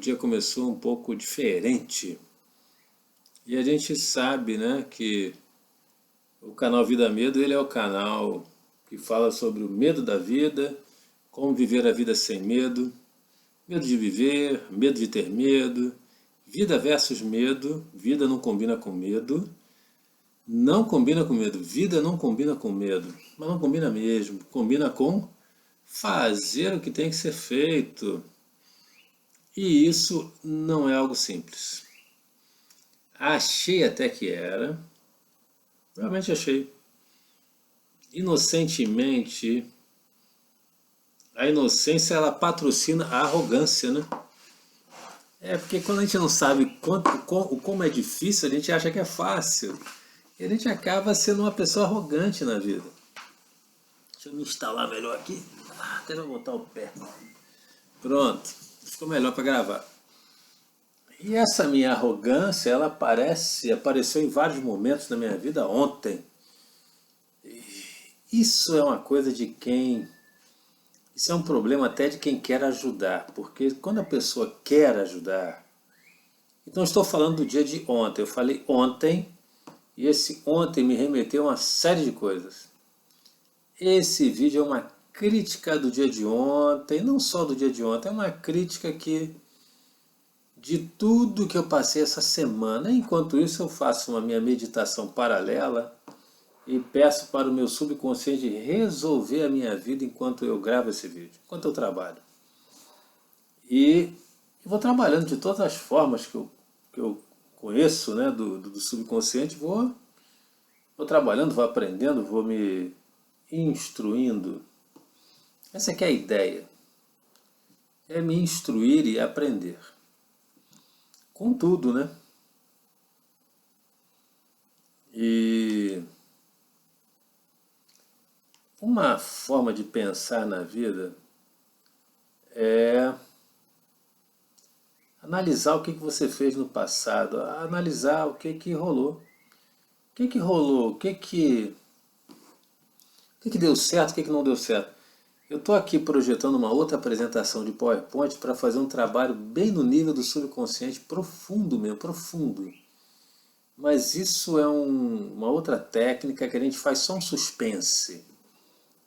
dia começou um pouco diferente. E a gente sabe, né, que o canal Vida Medo, ele é o canal que fala sobre o medo da vida, como viver a vida sem medo, medo de viver, medo de ter medo, vida versus medo, vida não combina com medo, não combina com medo, vida não combina com medo, mas não combina mesmo, combina com fazer o que tem que ser feito. E isso não é algo simples. Achei até que era, realmente achei. Inocentemente, a inocência ela patrocina a arrogância, né? É porque quando a gente não sabe como é difícil, a gente acha que é fácil. E a gente acaba sendo uma pessoa arrogante na vida. Deixa eu me instalar melhor aqui. Até vou botar o pé. Pronto, ficou melhor para gravar. E essa minha arrogância, ela apareceu em vários momentos da minha vida ontem. Isso é uma coisa de quem... Isso é um problema até de quem quer ajudar, porque quando a pessoa quer ajudar... Então estou falando do dia de ontem, eu falei ontem, e esse ontem me remeteu a uma série de coisas. Esse vídeo é uma crítica do dia de ontem, não só do dia de ontem, é uma crítica que... de tudo que eu passei essa semana. Enquanto isso eu faço uma minha meditação paralela e peço para o meu subconsciente resolver a minha vida enquanto eu gravo esse vídeo, enquanto eu trabalho. E vou trabalhando de todas as formas que eu conheço, né, do subconsciente, vou trabalhando, vou aprendendo, vou me instruindo. Essa aqui é a ideia, é me instruir e aprender. Com tudo, né? E uma forma de pensar na vida é analisar o que você fez no passado, analisar o que rolou. O que rolou, o que deu certo, o que não deu certo. Eu estou aqui projetando uma outra apresentação de PowerPoint para fazer um trabalho bem no nível do subconsciente, profundo mesmo, profundo. Mas isso é uma outra técnica que a gente faz só um suspense.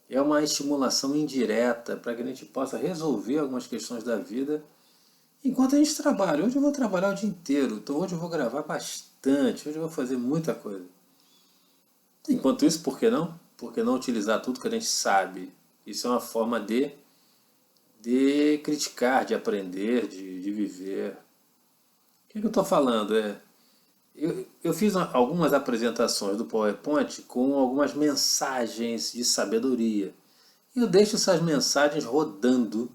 É uma estimulação indireta para que a gente possa resolver algumas questões da vida enquanto a gente trabalha. Hoje eu vou trabalhar o dia inteiro, então hoje eu vou gravar bastante, hoje eu vou fazer muita coisa. Enquanto isso, por que não? Por que não utilizar tudo que a gente sabe? Isso é uma forma de criticar, de aprender, de viver. O que eu estou falando? Eu fiz algumas apresentações do PowerPoint com algumas mensagens de sabedoria. E eu deixo essas mensagens rodando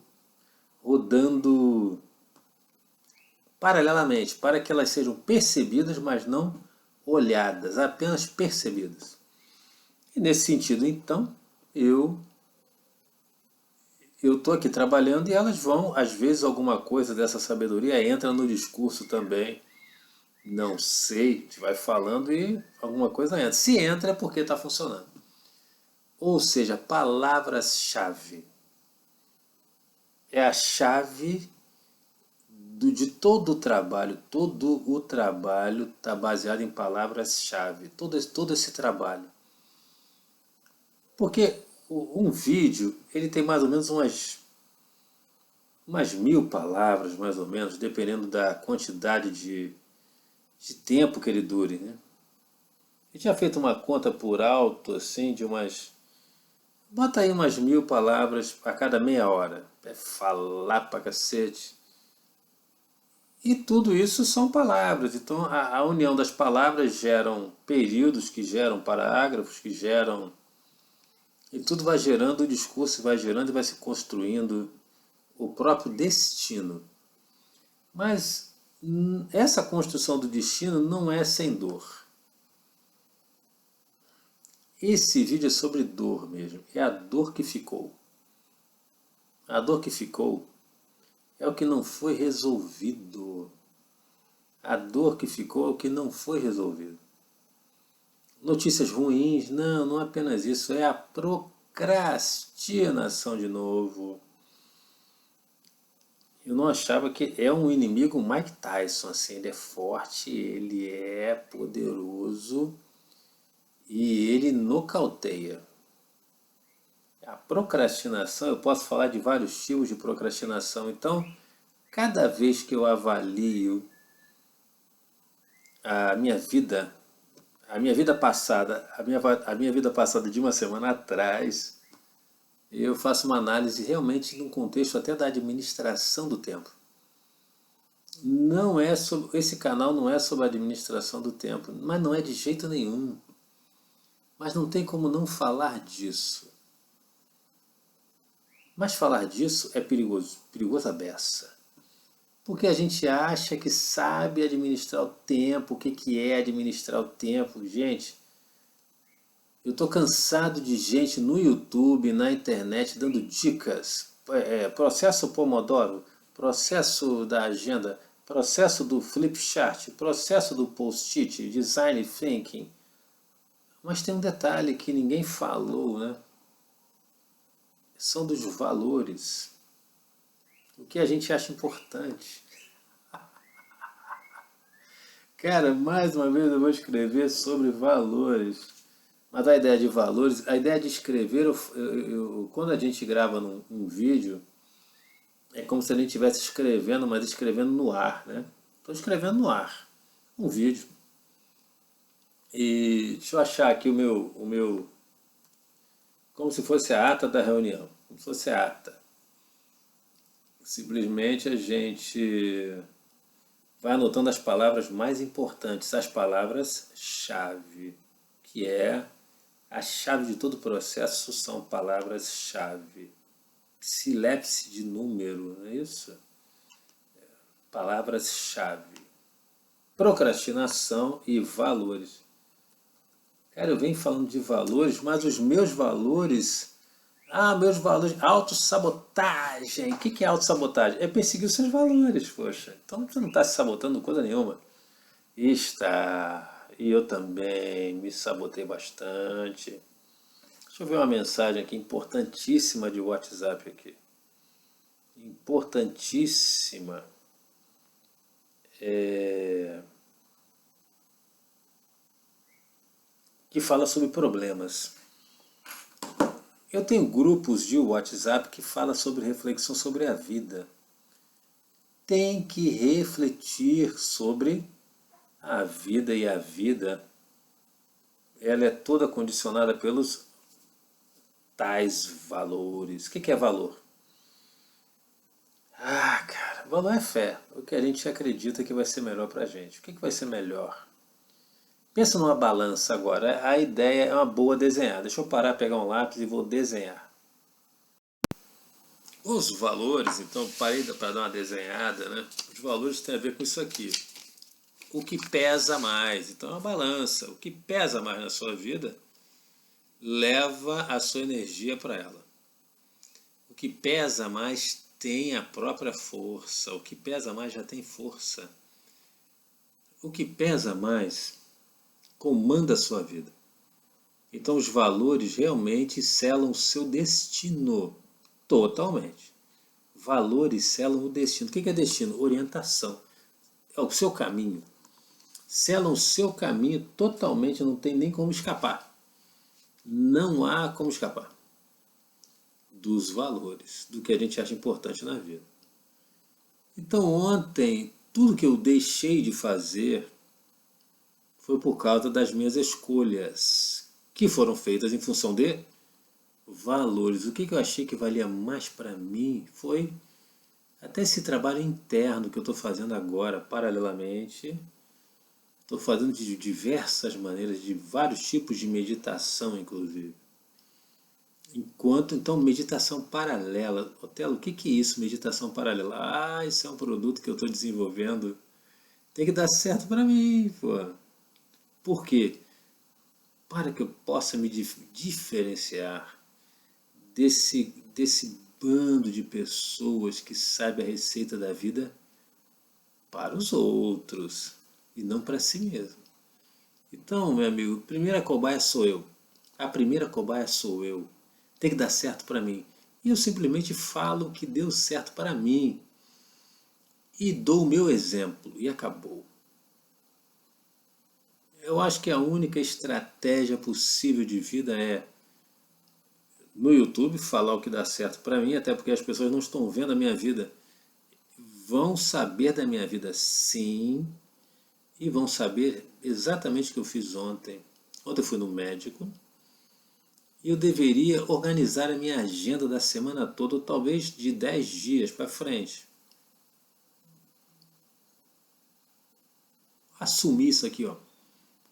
paralelamente, para que elas sejam percebidas, mas não olhadas, apenas percebidas. E nesse sentido, então, eu estou aqui trabalhando e elas vão, às vezes alguma coisa dessa sabedoria entra no discurso também. Não sei, a gente vai falando e alguma coisa entra. Se entra é porque está funcionando. Ou seja, palavras-chave. É a chave de todo o trabalho. Todo o trabalho está baseado em palavras-chave. Todo esse trabalho. Porque um vídeo, ele tem mais ou menos umas 1000 palavras, mais ou menos, dependendo da quantidade de tempo que ele dure, né? Eu tinha feito uma conta por alto, assim, de umas... Bota aí umas 1000 palavras a cada meia hora. É falar pra cacete. E tudo isso são palavras. Então a união das palavras geram períodos, que geram parágrafos, que geram... E tudo vai gerando o discurso, vai gerando e vai se construindo o próprio destino. Mas essa construção do destino não é sem dor. Esse vídeo é sobre dor mesmo. É a dor que ficou. A dor que ficou é o que não foi resolvido. A dor que ficou é o que não foi resolvido. Notícias ruins? Não é apenas isso. É a procrastinação de novo. eu não achava que é um inimigo Mike Tyson, assim, ele é forte, ele é poderoso e ele nocauteia. A procrastinação, eu posso falar de vários tipos de procrastinação, então cada vez que eu avalio a minha vida, a minha vida passada, a minha vida passada de uma semana atrás, eu faço uma análise realmente num contexto até da administração do tempo. Não é sobre, esse canal não é sobre a administração do tempo, mas não é de jeito nenhum. Mas não tem como não falar disso. Mas falar disso é perigoso, perigoso a beça. Porque a gente acha que sabe administrar o tempo, o que é administrar o tempo. Gente, eu estou cansado de gente no YouTube, na internet, dando dicas. Processo Pomodoro, processo da agenda, processo do Flipchart, processo do Post-it, Design Thinking. Mas tem um detalhe que ninguém falou, né? São dos valores. O que a gente acha importante. Cara, mais uma vez eu vou escrever sobre valores. Mas a ideia de valores, a ideia de escrever, quando a gente grava um vídeo, é como se a gente estivesse escrevendo, mas escrevendo no ar, né? Estou escrevendo no ar, um vídeo. E deixa eu achar aqui o meu, como se fosse a ata da reunião, como se fosse a ata. Simplesmente a gente vai anotando as palavras mais importantes, as palavras-chave, que é a chave de todo o processo, são palavras-chave. Silepse de número, não é isso? Palavras-chave. Procrastinação e valores. Cara, eu venho falando de valores, mas os meus valores... meus valores... Autossabotagem. O que é autossabotagem? É perseguir os seus valores, poxa. Então você não está se sabotando coisa nenhuma. Está. E eu também me sabotei bastante. Deixa eu ver uma mensagem aqui importantíssima de WhatsApp aqui. Importantíssima. Que fala sobre problemas. Eu tenho grupos de WhatsApp que falam sobre reflexão sobre a vida. Tem que refletir sobre a vida, e a vida ela é toda condicionada pelos tais valores. O que é valor? Cara, valor é fé. O que a gente acredita que vai ser melhor pra gente. O que vai ser melhor? Pensa numa balança agora. A ideia é uma boa desenhar. Deixa eu parar, pegar um lápis e vou desenhar. Os valores, então parei para dar uma desenhada, né? Os valores têm a ver com isso aqui. O que pesa mais, então é uma balança. O que pesa mais na sua vida leva a sua energia para ela. O que pesa mais tem a própria força. O que pesa mais já tem força. O que pesa mais comanda a sua vida. Então os valores realmente selam o seu destino. Totalmente. Valores selam o destino. O que é destino? Orientação. É o seu caminho. Selam o seu caminho totalmente, não tem nem como escapar. Não há como escapar dos valores, do que a gente acha importante na vida. Então ontem, tudo que eu deixei de fazer foi por causa das minhas escolhas, que foram feitas em função de valores. O que eu achei que valia mais para mim foi até esse trabalho interno que eu estou fazendo agora, paralelamente. Estou fazendo de diversas maneiras, de vários tipos de meditação, inclusive. Então, meditação paralela. Otelo, o que é isso, meditação paralela? Isso é um produto que eu estou desenvolvendo. Tem que dar certo para mim, pô. Por quê? Para que eu possa me diferenciar desse bando de pessoas que sabe a receita da vida para os outros e não para si mesmo. Então, meu amigo, a primeira cobaia sou eu. A primeira cobaia sou eu. Tem que dar certo para mim. E eu simplesmente falo o que deu certo para mim. e dou o meu exemplo, e acabou. Eu acho que a única estratégia possível de vida é no YouTube falar o que dá certo para mim, até porque as pessoas não estão vendo a minha vida. Vão saber da minha vida sim, e vão saber exatamente o que eu fiz ontem. Ontem eu fui no médico e eu deveria organizar a minha agenda da semana toda, ou talvez de 10 dias para frente. Assumir isso aqui, ó.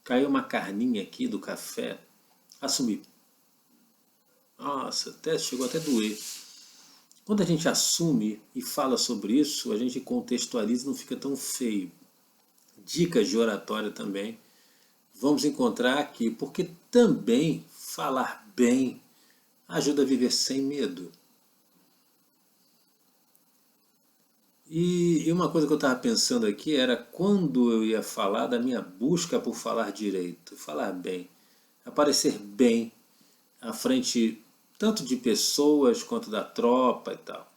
Caiu uma carninha aqui do café. Assumir. Nossa, chegou até a doer. Quando a gente assume e fala sobre isso, a gente contextualiza e não fica tão feio. Dicas de oratória também vamos encontrar aqui, porque também falar bem ajuda a viver sem medo. E uma coisa que eu estava pensando aqui era quando eu ia falar da minha busca por falar direito, falar bem, aparecer bem à frente tanto de pessoas quanto da tropa e tal.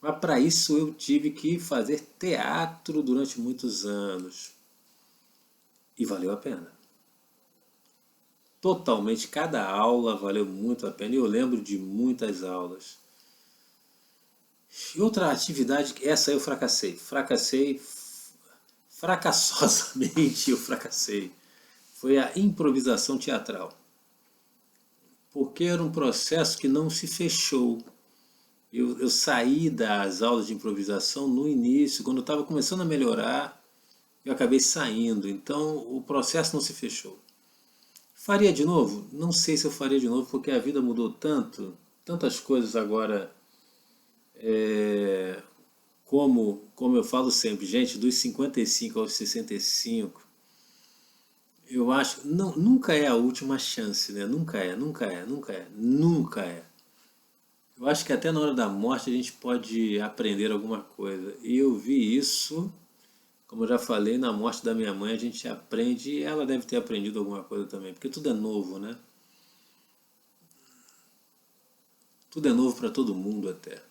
Mas para isso eu tive que fazer teatro durante muitos anos. E valeu a pena. Totalmente, cada aula valeu muito a pena. E eu lembro de muitas aulas. E outra atividade, essa eu fracassei. Fracassosamente eu fracassei. Foi a improvisação teatral. Porque era um processo que não se fechou. Eu saí das aulas de improvisação no início, quando eu estava começando a melhorar, eu acabei saindo. Então o processo não se fechou. Faria de novo? Não sei se eu faria de novo, porque a vida mudou tanto, tantas coisas agora, como eu falo sempre, gente, dos 55 aos 65, eu acho, não, nunca é a última chance, né? Nunca é, nunca é, nunca é, nunca é. Eu acho que até na hora da morte a gente pode aprender alguma coisa. E eu vi isso, como eu já falei, na morte da minha mãe a gente aprende, e ela deve ter aprendido alguma coisa também, porque tudo é novo, né? Tudo é novo para todo mundo até.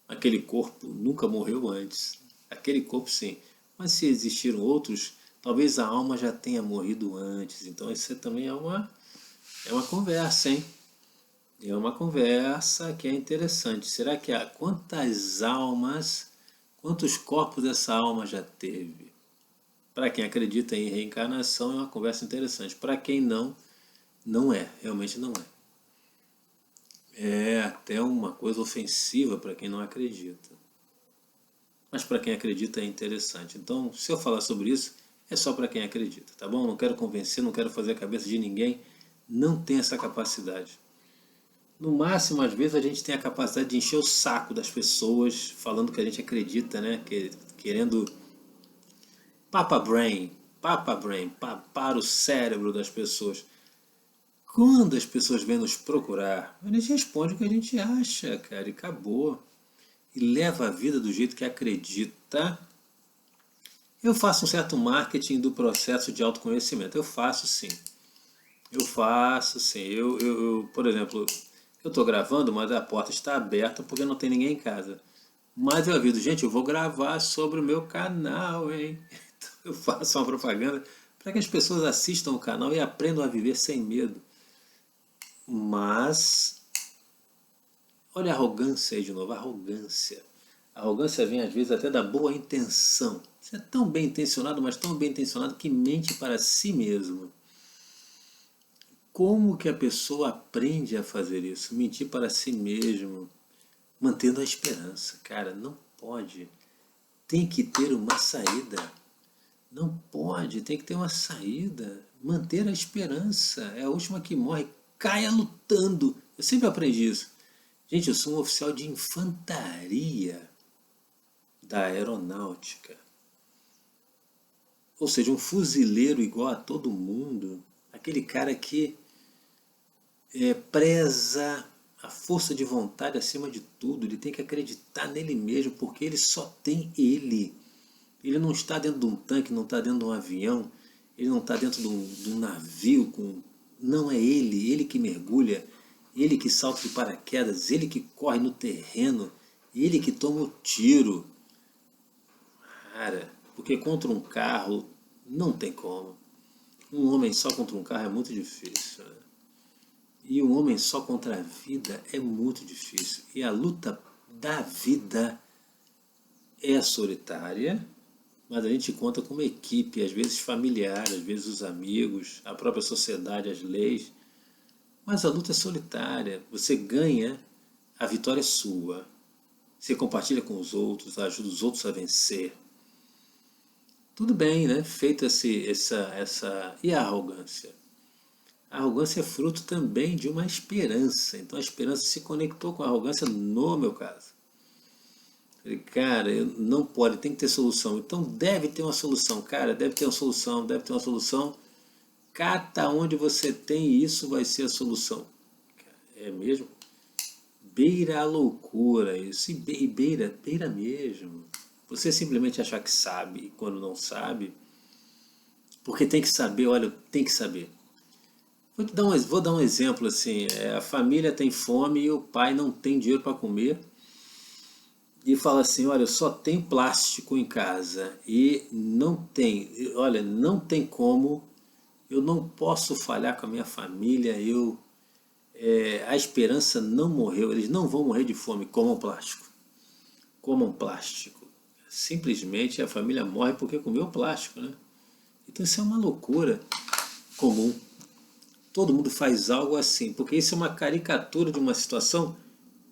Aquele corpo nunca morreu antes. Aquele corpo sim. Mas se existiram outros, talvez a alma já tenha morrido antes. Então isso também é uma conversa, hein? É uma conversa que é interessante. Será que há quantas almas, quantos corpos essa alma já teve? Para quem acredita em reencarnação é uma conversa interessante. Para quem não, não é. Realmente não é. É até uma coisa ofensiva para quem não acredita. Mas para quem acredita é interessante. Então, se eu falar sobre isso, é só para quem acredita, tá bom? Não quero convencer, não quero fazer a cabeça de ninguém. Não tem essa capacidade. No máximo, às vezes, a gente tem a capacidade de encher o saco das pessoas falando que a gente acredita, né? Querendo Papa Brain, papar o cérebro das pessoas. Quando as pessoas vêm nos procurar, a gente responde o que a gente acha, cara, e acabou. E leva a vida do jeito que acredita. Eu faço um certo marketing do processo de autoconhecimento. Eu faço sim. Eu faço sim. Por exemplo, eu estou gravando, mas a porta está aberta porque não tem ninguém em casa. Mas eu aviso, gente, eu vou gravar sobre o meu canal, hein? Então eu faço uma propaganda para que as pessoas assistam o canal e aprendam a viver sem medo. Mas, olha a arrogância aí de novo, arrogância. A arrogância vem às vezes até da boa intenção. Você é tão bem intencionado, mas tão bem intencionado que mente para si mesmo. Como que a pessoa aprende a fazer isso? Mentir para si mesmo, mantendo a esperança. Cara, não pode. Tem que ter uma saída. Não pode, tem que ter uma saída. Manter a esperança. É a última que morre. Caia lutando. Eu sempre aprendi isso. Gente, eu sou um oficial de infantaria da aeronáutica. Ou seja, um fuzileiro igual a todo mundo. Aquele cara que preza a força de vontade acima de tudo. Ele tem que acreditar nele mesmo, porque ele só tem ele. Ele não está dentro de um tanque, não está dentro de um avião, ele não está dentro de um navio. Não é ele que mergulha, ele que salta de paraquedas, ele que corre no terreno, ele que toma o tiro. Cara, porque contra um carro não tem como. Um homem só contra um carro é muito difícil, né? E um homem só contra a vida é muito difícil. E a luta da vida é solitária, mas a gente conta com uma equipe, às vezes familiar, às vezes os amigos, a própria sociedade, as leis. Mas a luta é solitária. Você ganha, a vitória é sua. Você compartilha com os outros, ajuda os outros a vencer. Tudo bem, né? Feito essa. E a arrogância? A arrogância é fruto também de uma esperança. Então a esperança se conectou com a arrogância no meu caso. Falei, cara, não pode, tem que ter solução. Então deve ter uma solução, cara, deve ter uma solução, deve ter uma solução. Cata onde você tem isso vai ser a solução. É mesmo? Beira a loucura isso. E beira mesmo. Você simplesmente achar que sabe e quando não sabe, porque tem que saber, olha, tem que saber. Vou dar um exemplo assim, a família tem fome e o pai não tem dinheiro para comer e fala assim, olha, eu só tenho plástico em casa e não tem, olha, não tem como, eu não posso falhar com a minha família, a esperança não morreu, eles não vão morrer de fome, comam plástico, comam plástico. Simplesmente a família morre porque comeu plástico, né? Então isso é uma loucura comum. Todo mundo faz algo assim, porque isso é uma caricatura de uma situação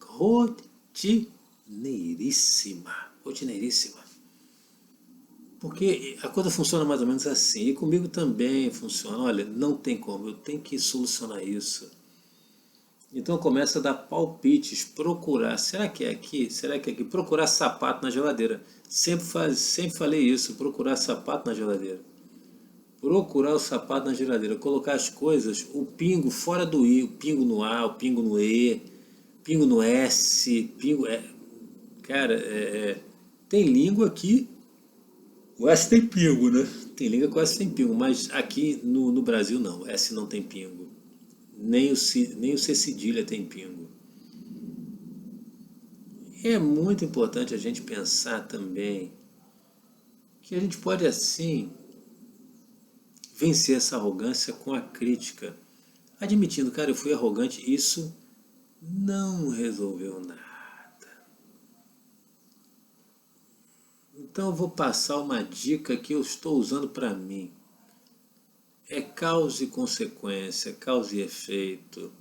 rotineiríssima. Rotineiríssima. Porque a coisa funciona mais ou menos assim. E comigo também funciona. Olha, não tem como, eu tenho que solucionar isso. Então começa a dar palpites, procurar. Será que é aqui? Será que é aqui? Procurar sapato na geladeira. Sempre falei isso, procurar sapato na geladeira. Procurar o sapato na geladeira, colocar as coisas, o pingo fora do I, o pingo no A, o pingo no E, pingo no S, pingo. Cara, tem língua aqui, o S tem pingo, né? Tem língua que o S tem pingo, mas aqui no Brasil não, o S não tem pingo. Nem o C cedilha tem pingo. É muito importante a gente pensar também que a gente pode assim vencer essa arrogância com a crítica, admitindo, cara, eu fui arrogante, isso não resolveu nada. Então eu vou passar uma dica que eu estou usando para mim. É causa e consequência, causa e efeito.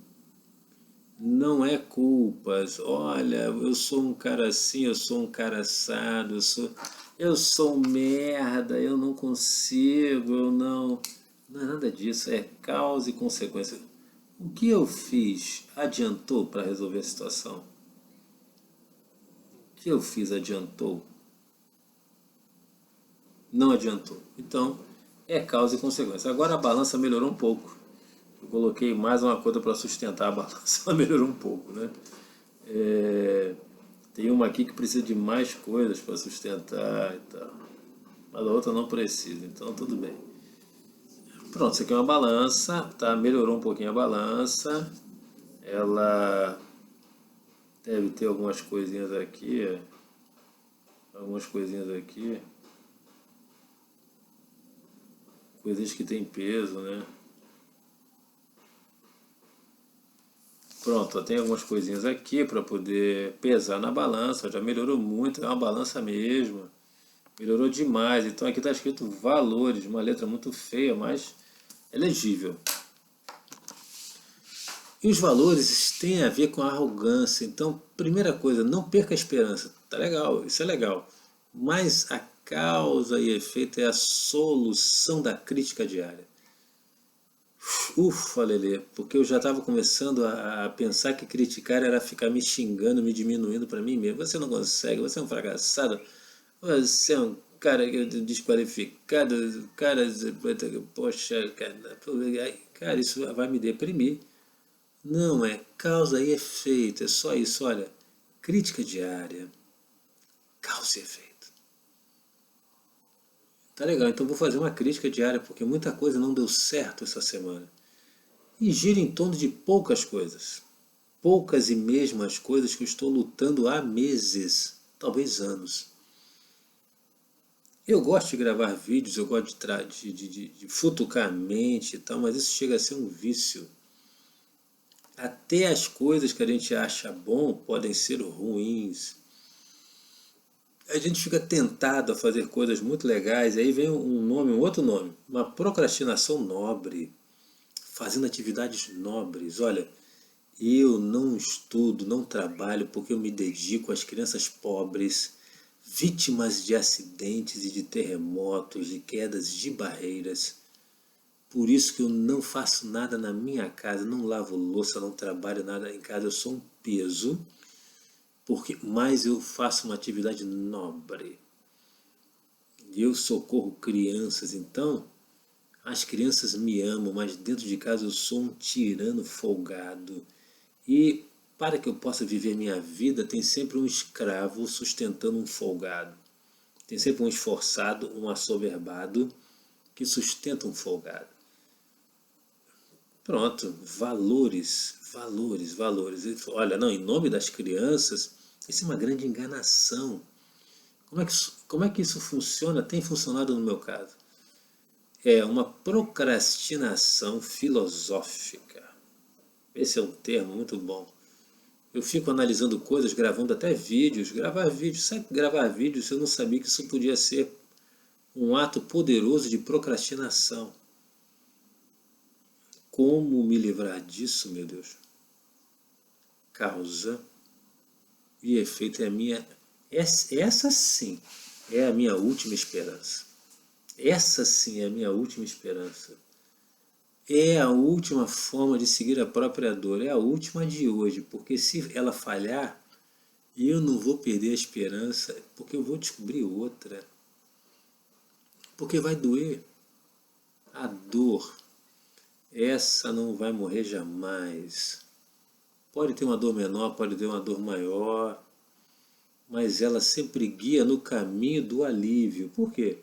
Não é culpas. Olha, eu sou um cara assim, eu sou um cara assado, eu sou um merda, eu não consigo, eu não. Não é nada disso, é causa e consequência. O que eu fiz adiantou para resolver a situação? O que eu fiz adiantou? Não adiantou. Então, é causa e consequência. Agora a balança melhorou um pouco. Eu coloquei mais uma coisa para sustentar a balança, ela melhorou um pouco, né? Tem uma aqui que precisa de mais coisas para sustentar e tal. Mas a outra não precisa, então tudo bem. Pronto, isso aqui é uma balança, tá? Melhorou um pouquinho a balança. Ela deve ter algumas coisinhas aqui. Algumas coisinhas aqui. Coisas que tem peso, né? Pronto, tem algumas coisinhas aqui para poder pesar na balança. Já melhorou muito, é uma balança mesmo. Melhorou demais. Então aqui está escrito valores, uma letra muito feia, mas é legível. E os valores têm a ver com a arrogância. Então, primeira coisa, não perca a esperança. Tá legal, isso é legal. Mas a causa e efeito é a solução da crítica diária. Ufa, Lelê, porque eu já estava começando a pensar que criticar era ficar me xingando, me diminuindo para mim mesmo. Você não consegue, você é um fracassado, você é um cara desqualificado, cara, poxa, cara, isso vai me deprimir. Não, é causa e efeito, é só isso, olha, crítica diária, causa e efeito. Tá legal, então vou fazer uma crítica diária, porque muita coisa não deu certo essa semana. E gira em torno de poucas coisas. Poucas e mesmas coisas que eu estou lutando há meses, talvez anos. Eu gosto de gravar vídeos, eu gosto de futucar a mente e tal, mas isso chega a ser um vício. Até as coisas que a gente acha bom podem ser ruins. A gente fica tentado a fazer coisas muito legais, e aí vem um outro nome, uma procrastinação nobre, fazendo atividades nobres. Olha, eu não estudo, não trabalho porque eu me dedico às crianças pobres, vítimas de acidentes e de terremotos, de quedas de barreiras. Por isso que eu não faço nada na minha casa, não lavo louça, não trabalho nada em casa, eu sou um peso, porque mais eu faço uma atividade nobre. Eu socorro crianças, então as crianças me amam, mas dentro de casa eu sou um tirano folgado. E para que eu possa viver minha vida, tem sempre um escravo sustentando um folgado. Tem sempre um esforçado, um assoberbado que sustenta um folgado. Pronto, valores, valores, valores. Ele falou, olha, não, em nome das crianças, isso é uma grande enganação. Como é que isso funciona? Tem funcionado no meu caso. É uma procrastinação filosófica. Esse é um termo muito bom. Eu fico analisando coisas, gravando até vídeos. Gravar vídeos, sabe gravar vídeos? Eu não sabia que isso podia ser um ato poderoso de procrastinação. Como me livrar disso, meu Deus? Causa e efeito é a minha. Essa sim é a minha última esperança. Essa sim é a minha última esperança. É a última forma de seguir a própria dor. É a última de hoje, porque se ela falhar, eu não vou perder a esperança, porque eu vou descobrir outra. Porque vai doer. A dor, essa não vai morrer jamais. Pode ter uma dor menor, pode ter uma dor maior, mas ela sempre guia no caminho do alívio. Por quê?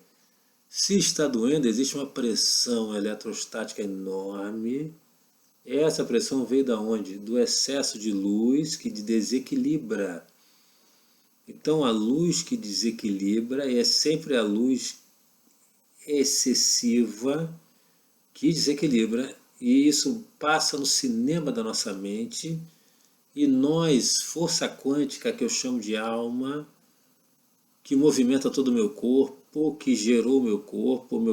Se está doendo, existe uma pressão eletrostática enorme. Essa pressão veio da onde? Do excesso de luz que desequilibra. Então a luz que desequilibra é sempre a luz excessiva que desequilibra, e isso passa no cinema da nossa mente, e nós, força quântica que eu chamo de alma, que movimenta todo o meu corpo, que gerou o meu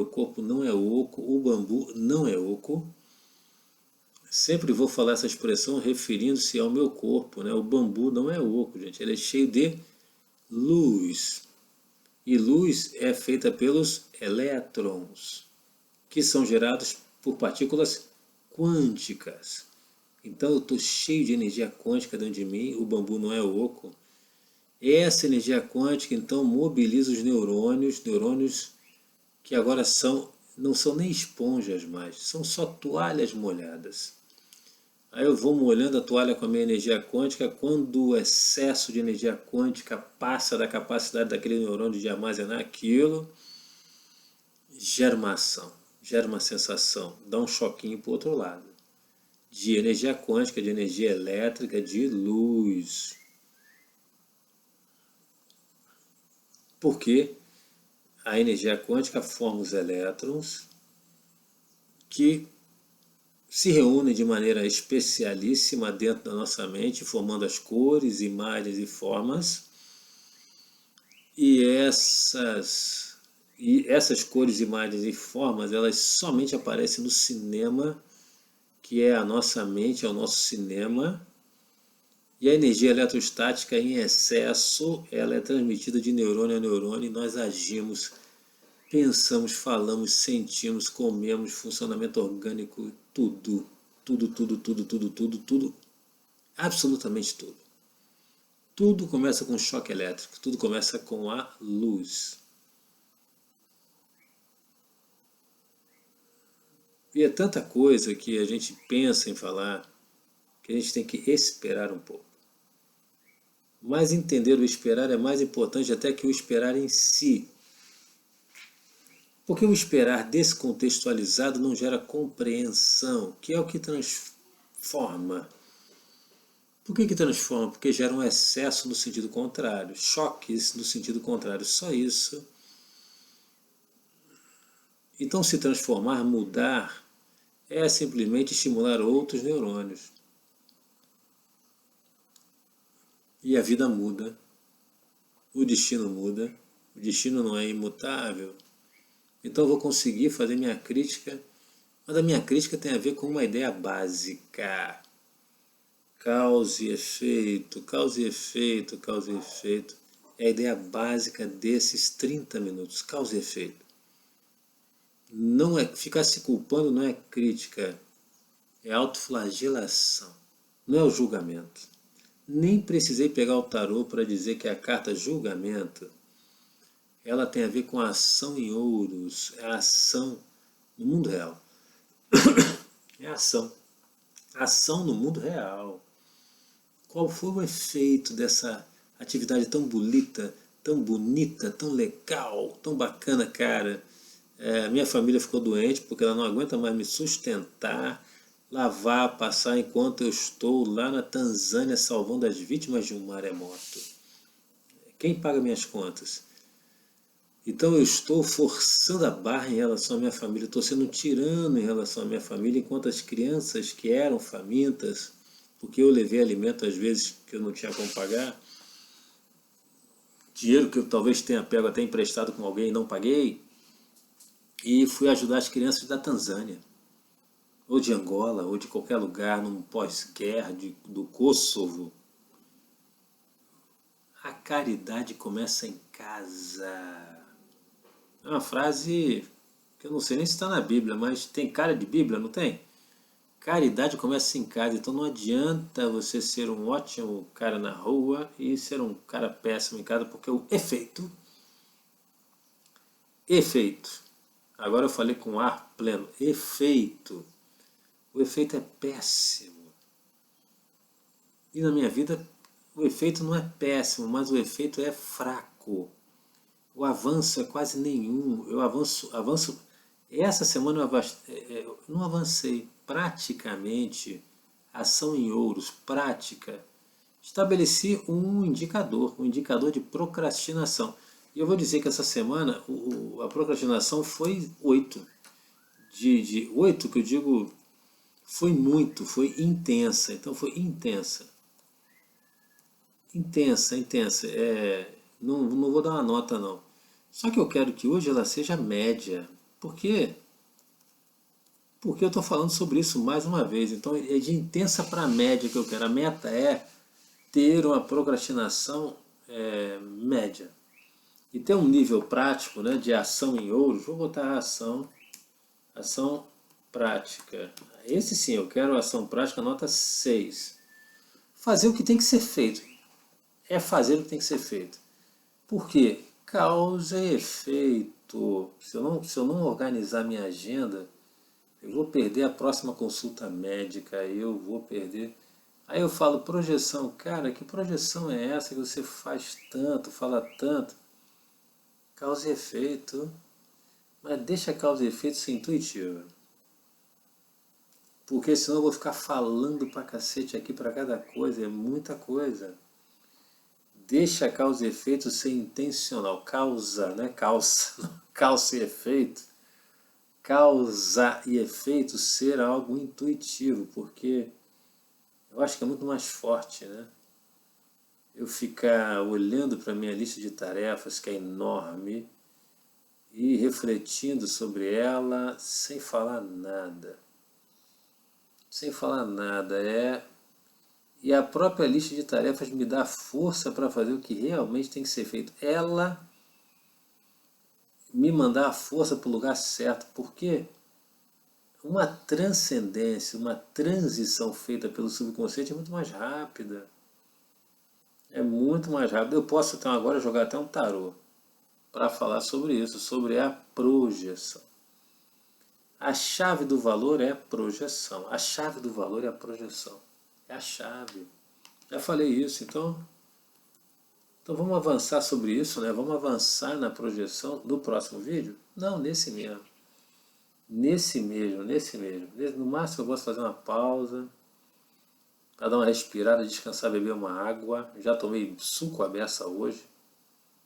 corpo não é oco, o bambu não é oco. Sempre vou falar essa expressão referindo-se ao meu corpo, né? O bambu não é oco, gente, ele é cheio de luz. E luz é feita pelos elétrons, que são gerados por partículas quânticas. Então eu estou cheio de energia quântica dentro de mim, o bambu não é oco. Essa energia quântica então mobiliza os neurônios, neurônios que agora não são nem esponjas mais, são só toalhas molhadas. Aí eu vou molhando a toalha com a minha energia quântica, quando o excesso de energia quântica passa da capacidade daquele neurônio de armazenar aquilo, gera uma ação, gera uma sensação, dá um choquinho para o outro lado. De energia quântica, de energia elétrica, de luz. Porque a energia quântica forma os elétrons que se reúnem de maneira especialíssima dentro da nossa mente, formando as cores, imagens e formas. E essas cores, imagens e formas, elas somente aparecem no cinema, que é a nossa mente, é o nosso cinema. E a energia eletrostática em excesso, ela é transmitida de neurônio a neurônio, e nós agimos, pensamos, falamos, sentimos, comemos, funcionamento orgânico, tudo, tudo, tudo, tudo, tudo, tudo, tudo, absolutamente tudo. Tudo começa com choque elétrico, tudo começa com a luz. E é tanta coisa que a gente pensa em falar, que a gente tem que esperar um pouco. Mas entender o esperar é mais importante até que o esperar em si. Porque o esperar descontextualizado não gera compreensão, que é o que transforma. Por que transforma? Porque gera um excesso no sentido contrário, choques no sentido contrário, só isso. Então se transformar, mudar, é simplesmente estimular outros neurônios. E a vida muda, o destino muda, o destino não é imutável. Então eu vou conseguir fazer minha crítica, mas a minha crítica tem a ver com uma ideia básica. Causa e efeito, causa e efeito, causa e efeito. É a ideia básica desses 30 minutos, causa e efeito. Não é, ficar se culpando não é crítica, é autoflagelação, não é o julgamento. Nem precisei pegar o tarô para dizer que a carta julgamento, ela tem a ver com a ação em ouros, é a ação no mundo real. É a ação. Ação no mundo real. Qual foi o efeito dessa atividade tão bonita, tão legal, tão bacana, cara? Minha família ficou doente porque ela não aguenta mais me sustentar, lavar, passar enquanto eu estou lá na Tanzânia salvando as vítimas de um maremoto. Quem paga minhas contas? Então eu estou forçando a barra em relação à minha família, estou sendo um tirano em relação à minha família, enquanto as crianças que eram famintas, porque eu levei alimento às vezes que eu não tinha como pagar, dinheiro que eu talvez tenha pego até emprestado com alguém e não paguei, e fui ajudar as crianças da Tanzânia, ou de Angola, ou de qualquer lugar, num pós-guerra do Kosovo. A caridade começa em casa. É uma frase que eu não sei nem se está na Bíblia, mas tem cara de Bíblia, não tem? Caridade começa em casa, então não adianta você ser um ótimo cara na rua e ser um cara péssimo em casa, porque o efeito, agora eu falei com ar pleno, o efeito é péssimo. E na minha vida, o efeito não é péssimo, mas o efeito é fraco. O avanço é quase nenhum. Eu avanço. Essa semana eu não avancei praticamente. Ação em ouros, prática. Estabeleci um indicador de procrastinação. E eu vou dizer que essa semana a procrastinação foi 8. De 8 que eu digo, foi muito, foi intensa. Então foi intensa. Intensa. Não vou dar uma nota não. Só que eu quero que hoje ela seja média. Por quê? Porque eu estou falando sobre isso mais uma vez. Então é de intensa para média que eu quero. A meta é ter uma procrastinação média. E ter um nível prático, né, de ação em ouros. Vou botar ação prática. Esse sim, eu quero ação prática nota 6. Fazer o que tem que ser feito. É fazer o que tem que ser feito. Por quê? Causa e efeito. Se eu não organizar minha agenda, eu vou perder a próxima consulta médica, eu vou perder. Aí eu falo projeção, cara, que projeção é essa que você faz tanto, fala tanto? Causa e efeito. Mas deixa a causa e efeito ser intuitiva. Porque senão eu vou ficar falando pra cacete aqui pra cada coisa, é muita coisa. Deixa a causa e efeito ser intencional. Causa, né? Causa e efeito. Causa e efeito ser algo intuitivo, porque eu acho que é muito mais forte, né? Eu ficar olhando para a minha lista de tarefas, que é enorme, e refletindo sobre ela sem falar nada. Sem falar nada. E a própria lista de tarefas me dá força para fazer o que realmente tem que ser feito. Ela me mandar a força para o lugar certo, porque uma transcendência, uma transição feita pelo subconsciente é muito mais rápida. É muito mais rápida. Eu posso então agora jogar até um tarô para falar sobre isso, sobre a projeção. A chave do valor é a projeção. A chave do valor é a projeção. É a chave. Já falei isso, então vamos avançar sobre isso, né? Vamos avançar na projeção no próximo vídeo? Não, nesse mesmo. Nesse mesmo. No máximo eu gosto de fazer uma pausa, para dar uma respirada, descansar, beber uma água. Já tomei suco à beça hoje.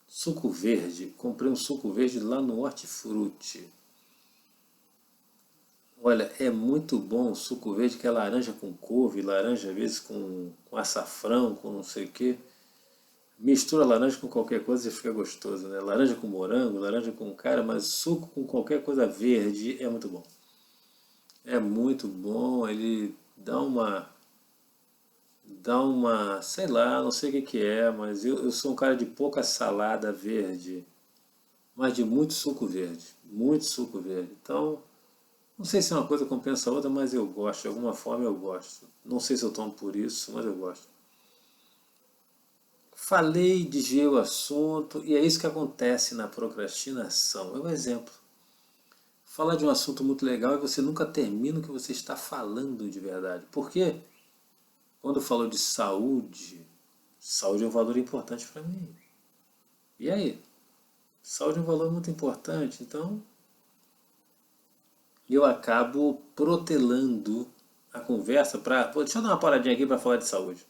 Suco verde. Comprei um suco verde lá no Hortifruti. Olha, é muito bom o suco verde, que é laranja com couve, laranja às vezes com açafrão, com não sei o quê. Mistura laranja com qualquer coisa e fica gostoso, né? Laranja com morango, laranja com cara, mas suco com qualquer coisa verde é muito bom. É muito bom, ele sei lá, não sei o que que é, mas eu sou um cara de pouca salada verde, mas de muito suco verde, muito suco verde. Então, não sei se uma coisa compensa a outra, mas eu gosto, de alguma forma eu gosto. Não sei se eu tomo por isso, mas eu gosto. Falei, desviei o assunto, e é isso que acontece na procrastinação. É um exemplo. Falar de um assunto muito legal e você nunca termina o que você está falando de verdade. Por quê? Quando falou de saúde, saúde é um valor importante para mim. E aí? Saúde é um valor muito importante, então eu acabo protelando a conversa para. Deixa eu dar uma paradinha aqui para falar de saúde.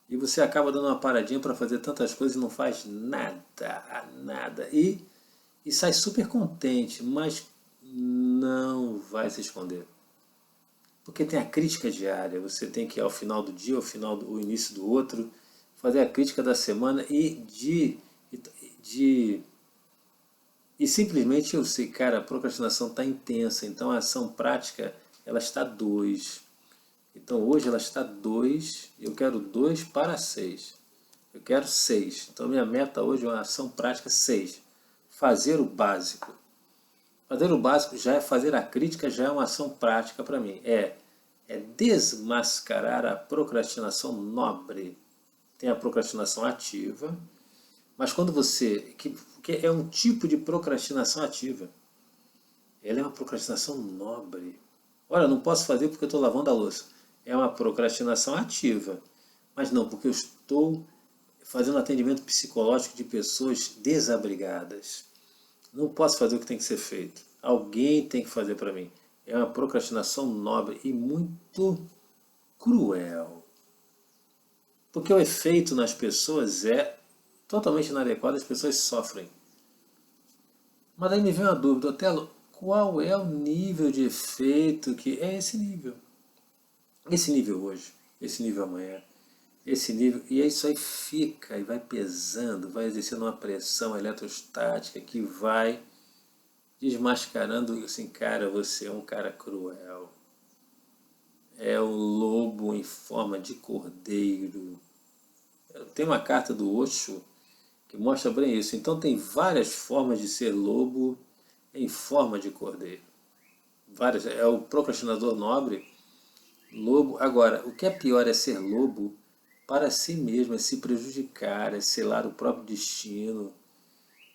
E você acaba dando uma paradinha para fazer tantas coisas e não faz nada, nada. E sai super contente, mas não vai se esconder. Porque tem a crítica diária, você tem que ir ao final do dia, ao final do início do outro, fazer a crítica da semana de e simplesmente eu sei, cara, a procrastinação está intensa, então a ação prática ela está 2. Então hoje ela está 2, eu quero 2 para 6. Eu quero 6. Então minha meta hoje é uma ação prática 6. Fazer o básico. Fazer o básico já é fazer a crítica, já é uma ação prática para mim. É desmascarar a procrastinação nobre. Tem a procrastinação ativa, mas quando você. Que é um tipo de procrastinação ativa. Ela é uma procrastinação nobre. Olha, eu não posso fazer porque eu estou lavando a louça. É uma procrastinação ativa. Mas não, porque eu estou fazendo atendimento psicológico de pessoas desabrigadas. Não posso fazer o que tem que ser feito. Alguém tem que fazer para mim. É uma procrastinação nobre e muito cruel. Porque o efeito nas pessoas é totalmente inadequado, as pessoas sofrem. Mas aí me vem uma dúvida, Otelo, qual é o nível de efeito que é esse nível? Esse nível hoje, esse nível amanhã, esse nível, e isso aí fica e vai pesando, vai exercendo uma pressão eletrostática que vai desmascarando assim, cara, você é um cara cruel. É o lobo em forma de cordeiro. Tem uma carta do Osho que mostra bem isso. Então tem várias formas de ser lobo em forma de cordeiro. Várias. É o procrastinador nobre, lobo. Agora, o que é pior é ser lobo para si mesmo, é se prejudicar, é selar o próprio destino.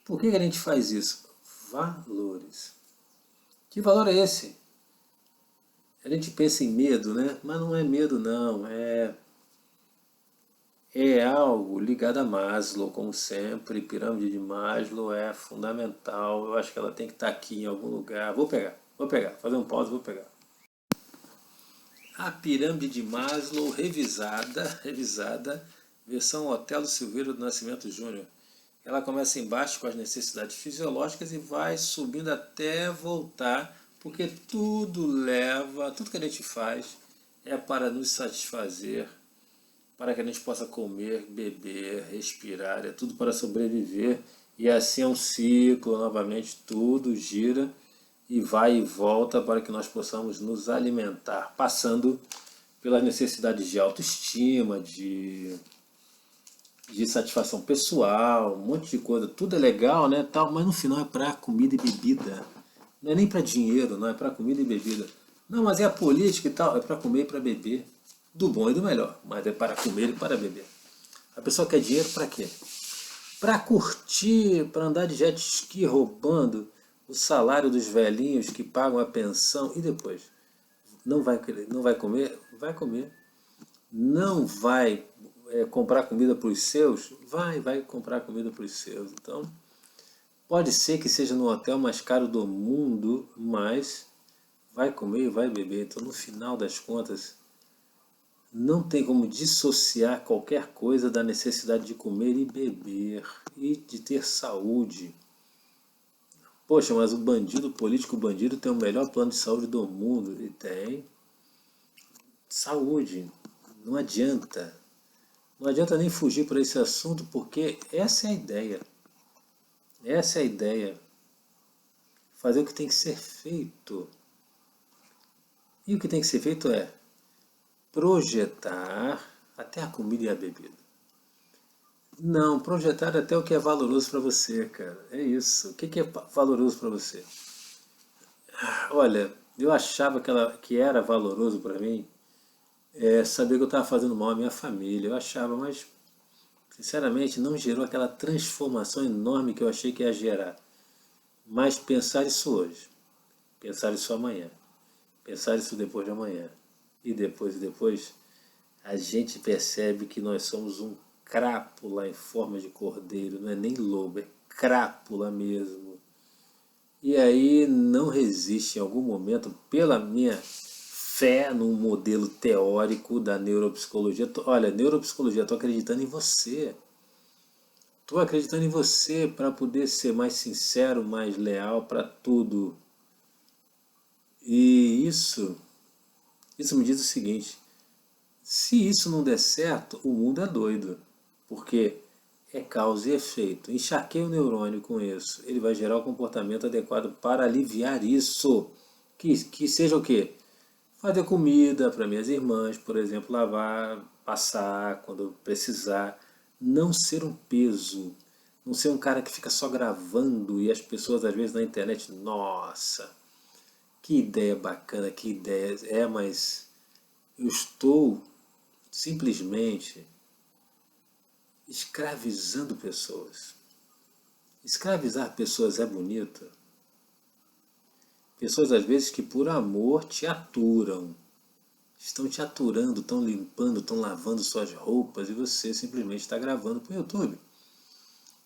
Por que a gente faz isso? Valores. Que valor é esse? A gente pensa em medo, né? Mas não é medo, não. É algo ligado a Maslow, como sempre. Pirâmide de Maslow é fundamental. Eu acho que ela tem que estar aqui em algum lugar. Vou pegar. Fazer um pause, vou pegar. A pirâmide de Maslow revisada, versão Otelo Silveira do Nascimento Júnior. Ela começa embaixo com as necessidades fisiológicas e vai subindo até voltar, porque tudo que a gente faz é para nos satisfazer, para que a gente possa comer, beber, respirar, é tudo para sobreviver. E assim é um ciclo, novamente, tudo gira e vai e volta para que nós possamos nos alimentar, passando pelas necessidades de autoestima, de satisfação pessoal, um monte de coisa. Tudo é legal, né, tal, mas no final é para comida e bebida. Não é nem para dinheiro, não é para comida e bebida. Não, mas é a política e tal, é para comer e para beber. Do bom e do melhor, mas é para comer e para beber. A pessoa quer dinheiro para quê? Para curtir, para andar de jet ski roubando o salário dos velhinhos que pagam a pensão e depois não vai querer, não vai comer? Vai comer. Não vai comprar comida para os seus? Vai comprar comida para os seus. Então, pode ser que seja no hotel mais caro do mundo, mas vai comer e vai beber. Então, no final das contas, não tem como dissociar qualquer coisa da necessidade de comer e beber e de ter saúde. Poxa, mas o bandido, o político bandido tem o melhor plano de saúde do mundo. E tem. Saúde. Não adianta. Não adianta nem fugir para esse assunto, porque essa é a ideia. Essa é a ideia. Fazer o que tem que ser feito. E o que tem que ser feito é projetar até a comida e a bebida. Não, projetar até o que é valoroso para você, cara. É isso. O que é valoroso para você? Olha, eu achava que era valoroso para mim saber que eu estava fazendo mal à minha família. Eu achava, mas sinceramente não gerou aquela transformação enorme que eu achei que ia gerar. Mas pensar isso hoje, pensar isso amanhã, pensar isso depois de amanhã, e depois, a gente percebe que nós somos um crápula em forma de cordeiro, não é nem lobo, é crápula mesmo. E aí não resiste em algum momento, pela minha fé num modelo teórico da neuropsicologia. Olha, neuropsicologia, estou acreditando em você. Estou acreditando em você para poder ser mais sincero, mais leal para tudo. E isso me diz o seguinte: se isso não der certo, o mundo é doido, porque é causa e efeito. Encharquei o neurônio com isso, ele vai gerar o comportamento adequado para aliviar isso. Que seja o quê? Fazer comida para minhas irmãs, por exemplo, lavar, passar quando precisar. Não ser um peso, não ser um cara que fica só gravando e as pessoas às vezes na internet, nossa, que ideia bacana, que ideia. Mas eu estou simplesmente escravizando pessoas. Escravizar pessoas é bonito. Pessoas às vezes que por amor te aturam. Estão te aturando, estão limpando, estão lavando suas roupas e você simplesmente está gravando para o YouTube.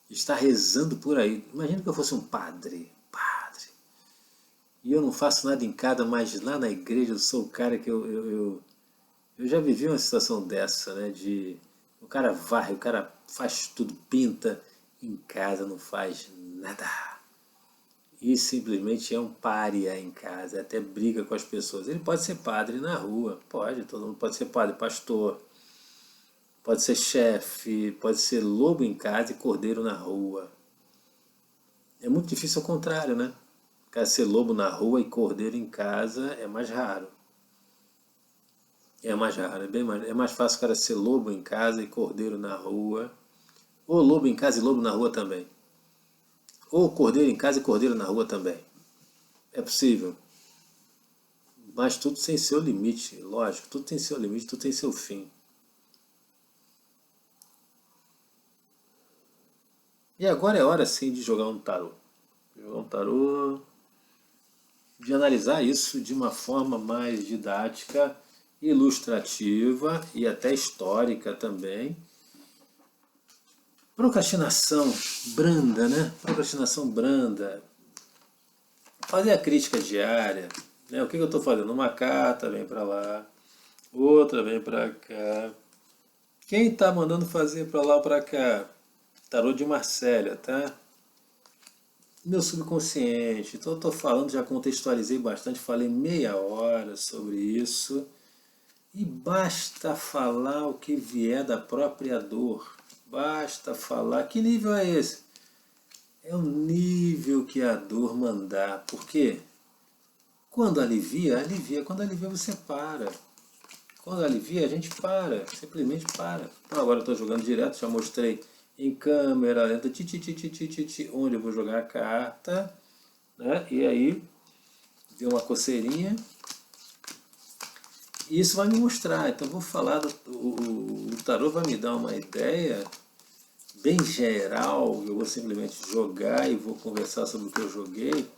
Está rezando por aí. Imagina que eu fosse um padre. E eu não faço nada em casa, mas lá na igreja eu sou o cara que eu já vivi uma situação dessa, né? O cara varre, o cara faz tudo, pinta, em casa não faz nada. E simplesmente é um pária em casa, até briga com as pessoas. Ele pode ser padre na rua, pode, todo mundo pode ser padre, pastor, pode ser chefe, pode ser lobo em casa e cordeiro na rua. É muito difícil ao contrário, né? O cara ser lobo na rua e cordeiro em casa é mais raro. É mais raro, é mais fácil o cara ser lobo em casa e cordeiro na rua. Ou lobo em casa e lobo na rua também. Ou cordeiro em casa e cordeiro na rua também. É possível. Mas tudo tem seu limite, lógico. Tudo tem seu limite, tudo tem seu fim. E agora é hora sim de jogar um tarô. Jogar um tarô, de analisar isso de uma forma mais didática, ilustrativa e até histórica também. Procrastinação branda, né? Procrastinação branda. Fazer a crítica diária. Né? O que eu estou fazendo? Uma carta vem para lá, outra vem para cá. Quem está mandando fazer para lá ou para cá? Tarô de Marcélia, tá? Meu subconsciente. Então eu estou falando, já contextualizei bastante, falei meia hora sobre isso. E basta falar o que vier da própria dor. Basta falar. Que nível é esse? É o nível que a dor mandar. Por quê? Quando alivia, alivia. Quando alivia, você para. Quando alivia, a gente para. Simplesmente para. Então agora eu estou jogando direto, já mostrei em câmera lenta, onde eu vou jogar a carta. Né? E aí, deu uma coceirinha. E isso vai me mostrar. Então eu vou falar, o tarô vai me dar uma ideia bem geral. Eu vou simplesmente jogar e vou conversar sobre o que eu joguei.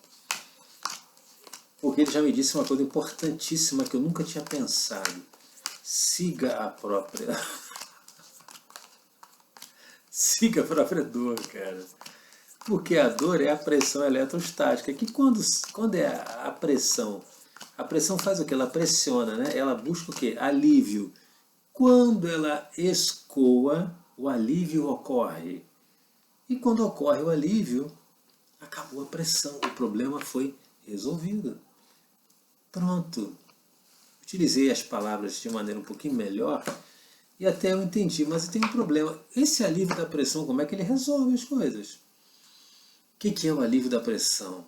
Porque ele já me disse uma coisa importantíssima que eu nunca tinha pensado. Siga a própria... Siga a própria dor, cara. Porque a dor é a pressão eletrostática. Que quando é a pressão faz o que? Ela pressiona, né? Ela busca o quê? Alívio. Quando ela escoa, o alívio ocorre. E quando ocorre o alívio, acabou a pressão, o problema foi resolvido. Pronto. Utilizei as palavras de maneira um pouquinho melhor e até eu entendi, mas tem um problema. Esse alívio da pressão, como é que ele resolve as coisas? O que é o alívio da pressão?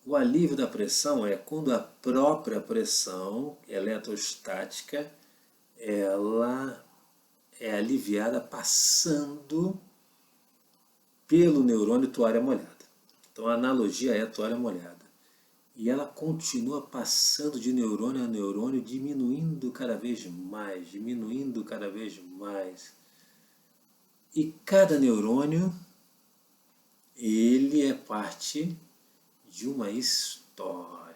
O alívio da pressão é quando a própria pressão eletrostática ela é aliviada passando pelo neurônio toalha molhada. Então a analogia é toalha molhada. E ela continua passando de neurônio a neurônio, diminuindo cada vez mais, diminuindo cada vez mais. E cada neurônio, ele é parte de uma história.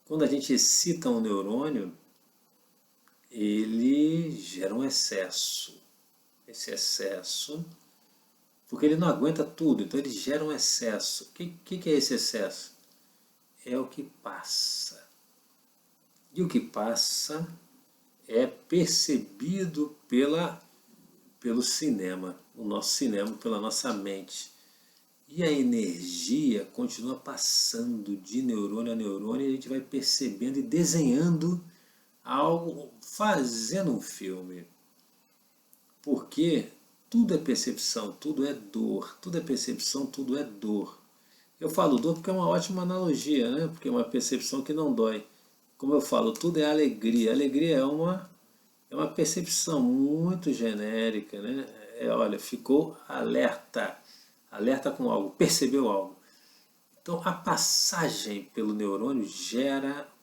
Quando a gente excita um neurônio, ele gera um excesso. Esse excesso, porque ele não aguenta tudo, então ele gera um excesso. O que é esse excesso? É o que passa. E o que passa é percebido pelo cinema, o nosso cinema, pela nossa mente. E a energia continua passando de neurônio a neurônio e a gente vai percebendo e desenhando algo, fazendo um filme. Porque tudo é percepção, tudo é dor, tudo é percepção, tudo é dor. Eu falo dor porque é uma ótima analogia, né? Porque é uma percepção que não dói. Como eu falo, tudo é alegria. Alegria é uma percepção muito genérica, né? Olha, ficou alerta, alerta com algo, percebeu algo. Então a passagem pelo neurônio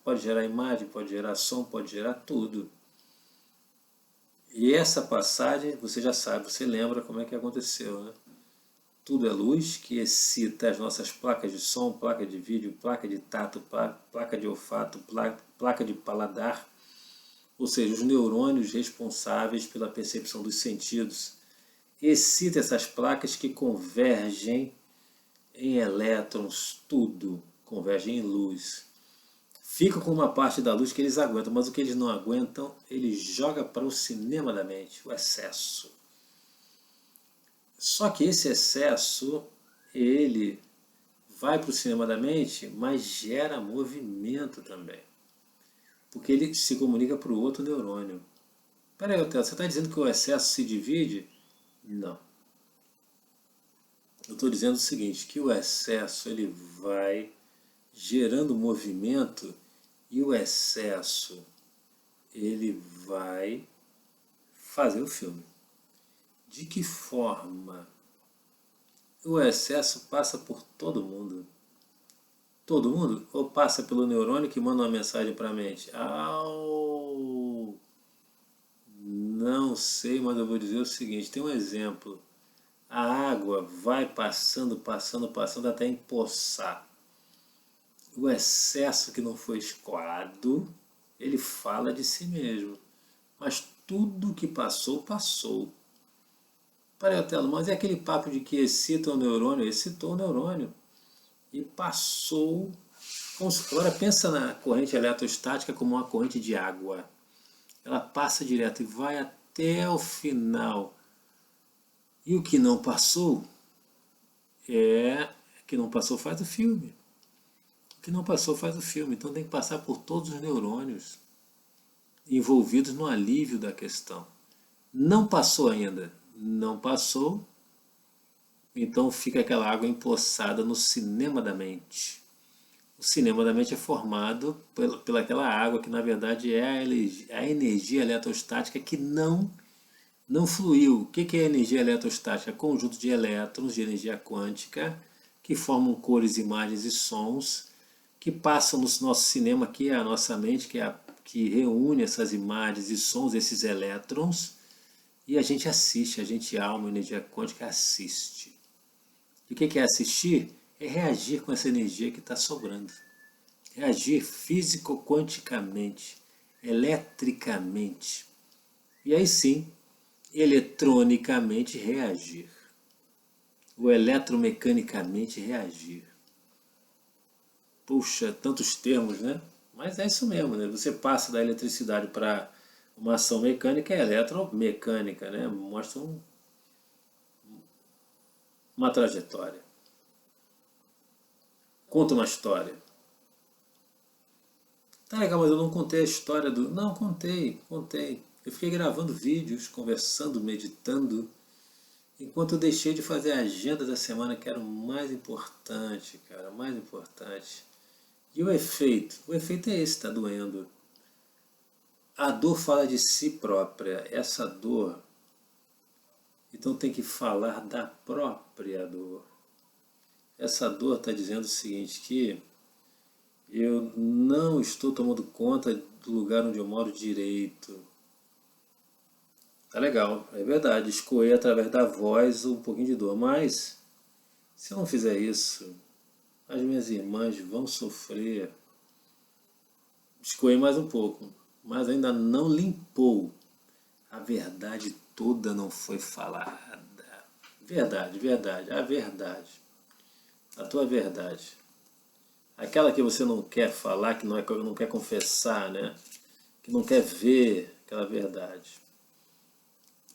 pode gerar imagem, pode gerar som, pode gerar tudo. E essa passagem, você já sabe, você lembra como é que aconteceu, né? Tudo é luz que excita as nossas placas de som, placa de vídeo, placa de tato, placa de olfato, placa de paladar, ou seja, os neurônios responsáveis pela percepção dos sentidos. Excita essas placas que convergem em elétrons, tudo converge em luz. Fica com uma parte da luz que eles aguentam, mas o que eles não aguentam, ele joga para o cinema da mente, o excesso. Só que esse excesso, ele vai para o cinema da mente, mas gera movimento também. Porque ele se comunica para o outro neurônio. Peraí, Otelo, você está dizendo que o excesso se divide? Não. Eu estou dizendo o seguinte, que o excesso ele vai gerando movimento e o excesso ele vai fazer o filme. De que forma? O excesso passa por todo mundo. Todo mundo? Ou passa pelo neurônio que manda uma mensagem para a mente? Não sei, mas eu vou dizer o seguinte, tem um exemplo. A água vai passando, passando, passando até empoçar. O excesso que não foi escoado, ele fala de si mesmo. Mas tudo que passou, passou. Peraí, Otelo, mas é aquele papo de que excita o neurônio? Excitou o neurônio. E passou. Agora pensa na corrente eletrostática como uma corrente de água. Ela passa direto e vai até o final. E o que não passou que não passou faz o filme. O que não passou faz o filme. Então tem que passar por todos os neurônios envolvidos no alívio da questão. Não passou ainda. Não passou. Então fica aquela água empoçada no cinema da mente. O cinema da mente é formado pelaquela água que na verdade é a energia eletrostática que não fluiu. O que é energia eletrostática? Conjunto de elétrons de energia quântica que formam cores, imagens e sons que passam no nosso cinema, que é a nossa mente, que reúne essas imagens e sons, esses elétrons, e a gente assiste, a gente alma, energia quântica assiste. E o que é assistir? É reagir com essa energia que está sobrando. Reagir físico-quanticamente, eletricamente. E aí sim, eletronicamente reagir. Ou eletromecanicamente reagir. Puxa, tantos termos, né? Mas é isso mesmo, né? Você passa da eletricidade para uma ação mecânica, é eletromecânica, né? Mostra uma trajetória. Conta uma história. Tá legal, mas eu não contei a história do... Não, contei. Eu fiquei gravando vídeos, conversando, meditando, enquanto eu deixei de fazer a agenda da semana, que era o mais importante, cara, o mais importante. E o efeito? O efeito é esse, tá doendo. A dor fala de si própria. Essa dor, então tem que falar da própria dor. Essa dor está dizendo o seguinte, que eu não estou tomando conta do lugar onde eu moro direito. Tá legal, é verdade, escoei através da voz um pouquinho de dor, mas se eu não fizer isso, as minhas irmãs vão sofrer. Escoei mais um pouco, mas ainda não limpou. A verdade toda não foi falada. Verdade, a verdade. A tua verdade. Aquela que você não quer falar, que não quer confessar, né? Que não quer ver aquela verdade.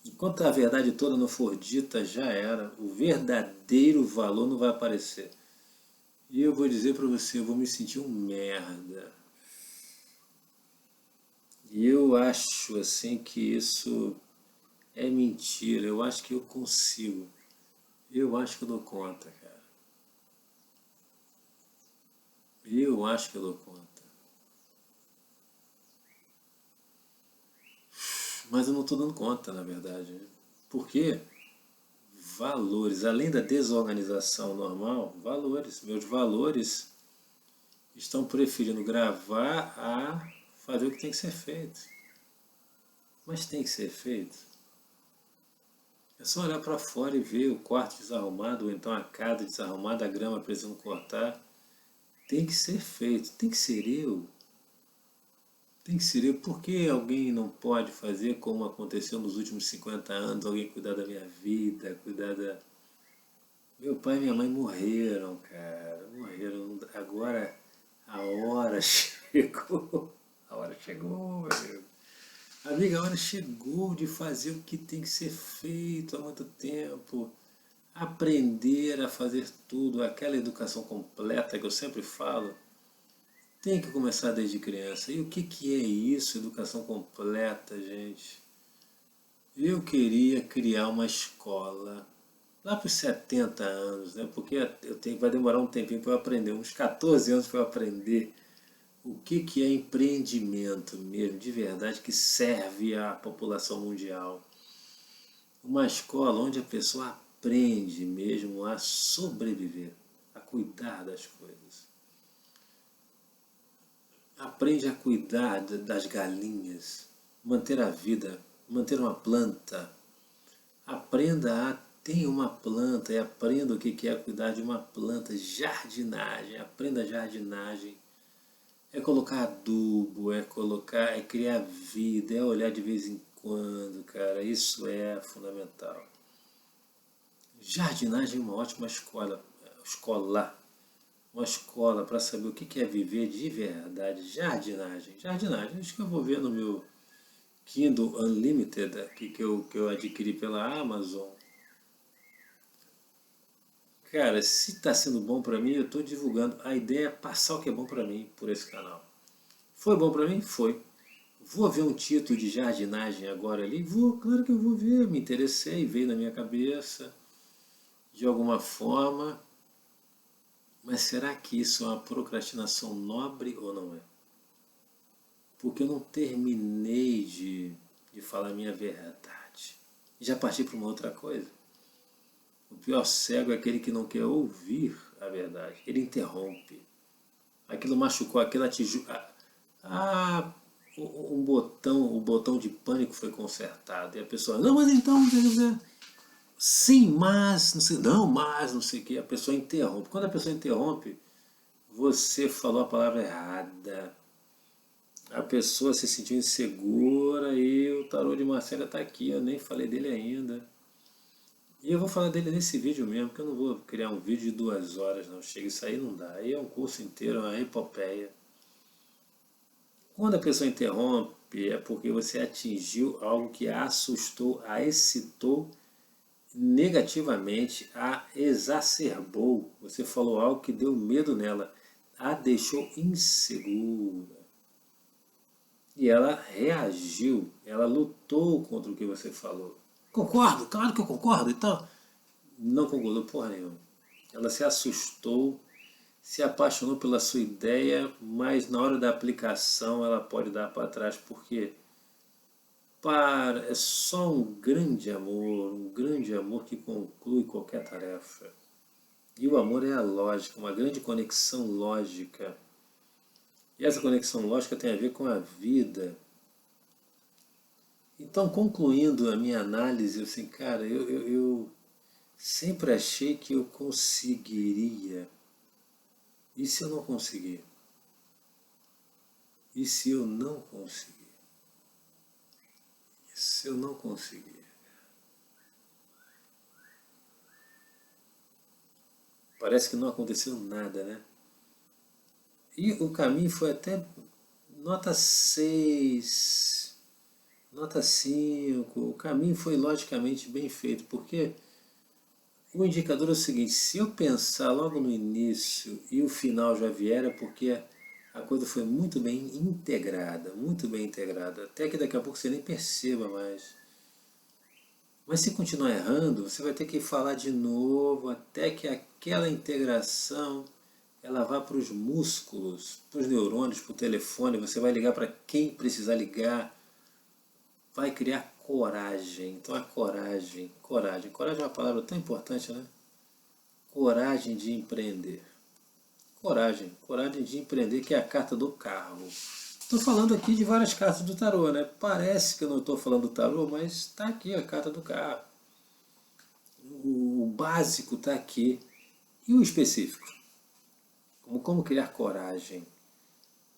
Enquanto a verdade toda não for dita, já era. O verdadeiro valor não vai aparecer. E eu vou dizer para você, eu vou me sentir um merda. E eu acho assim que isso é mentira. Eu acho que eu consigo. Eu acho que eu dou conta, cara. Eu acho que eu dou conta. Mas eu não estou dando conta, na verdade. Por quê? Valores. Além da desorganização normal, valores. Meus valores estão preferindo gravar a fazer o que tem que ser feito. Mas tem que ser feito. É só olhar para fora e ver o quarto desarrumado, ou então a casa desarrumada, a grama precisando cortar. Tem que ser feito. Tem que ser eu. Tem que ser eu. Por que alguém não pode fazer como aconteceu nos últimos 50 anos? Alguém cuidar da minha vida, cuidar da... Meu pai e minha mãe morreram, cara. Morreram. Agora a hora chegou. A hora chegou, meu amigo. Amiga, a hora chegou de fazer o que tem que ser feito há muito tempo. Aprender a fazer tudo. Aquela educação completa que eu sempre falo. Tem que começar desde criança. E o que é isso, educação completa, gente? Eu queria criar uma escola lá para os 70 anos, né? Porque vai demorar um tempinho para eu aprender, uns 14 anos para eu aprender o que é empreendimento mesmo, de verdade, que serve à população mundial. Uma escola onde a pessoa aprende mesmo a sobreviver, a cuidar das coisas. Aprende a cuidar das galinhas, manter a vida, manter uma planta. Aprenda a ter uma planta e aprenda o que é cuidar de uma planta. Jardinagem, aprenda jardinagem. É colocar adubo, é criar vida, é olhar de vez em quando, cara. Isso é fundamental. Jardinagem é uma ótima escola, uma escola para saber o que é viver de verdade. Jardinagem, acho que eu vou ver no meu Kindle Unlimited, que eu adquiri pela Amazon. Cara, se está sendo bom para mim, eu estou divulgando. A ideia é passar o que é bom para mim por esse canal. Foi bom para mim? Foi. Vou ver um título de jardinagem agora ali? Vou, claro que eu vou ver. Me interessei, veio na minha cabeça de alguma forma. Mas será que isso é uma procrastinação nobre ou não é? Porque eu não terminei de falar a minha verdade. Já parti para uma outra coisa. O pior cego é aquele que não quer ouvir a verdade. Ele interrompe. Aquilo machucou, aquilo atingiu. O botão de pânico foi consertado. E a pessoa, não, mas então, sim, mas, não sei, não, mas, não sei o que. A pessoa interrompe. Quando a pessoa interrompe, você falou a palavra errada. A pessoa se sentiu insegura e o tarô de Marcela está aqui. Eu nem falei dele ainda. E eu vou falar dele nesse vídeo mesmo, porque eu não vou criar um vídeo de 2 horas, não. Chega, isso aí não dá. Aí é um curso inteiro, é uma epopeia. Quando a pessoa interrompe, é porque você atingiu algo que a assustou, a excitou negativamente, a exacerbou. Você falou algo que deu medo nela, a deixou insegura. E ela reagiu, ela lutou contra o que você falou. Concordo, claro que eu concordo e tal. Não concordou porra nenhuma. Ela se assustou, se apaixonou pela sua ideia, mas na hora da aplicação ela pode dar para trás, porque é só um grande amor que conclui qualquer tarefa. E o amor é a lógica, uma grande conexão lógica. E essa conexão lógica tem a ver com a vida. Então, concluindo a minha análise, assim, cara, eu sempre achei que eu conseguiria. E se eu não conseguir? E se eu não conseguir? E se eu não conseguir? Parece que não aconteceu nada, né? E o caminho foi até nota 6, nota 5. O caminho foi logicamente bem feito, porque o indicador é o seguinte: se eu pensar logo no início e o final já vier, é porque a coisa foi muito bem integrada, até que daqui a pouco você nem perceba mais. Mas se continuar errando, você vai ter que falar de novo até que aquela integração ela vá para os músculos, para os neurônios, para o telefone, você vai ligar para quem precisar ligar, vai criar coragem. Então a coragem é uma palavra tão importante, né? Coragem de empreender. Coragem de empreender, que é a carta do carro. Estou falando aqui de várias cartas do tarô, né? Parece que eu não estou falando do tarô, mas está aqui a carta do carro. O básico está aqui. E o específico? Como criar coragem.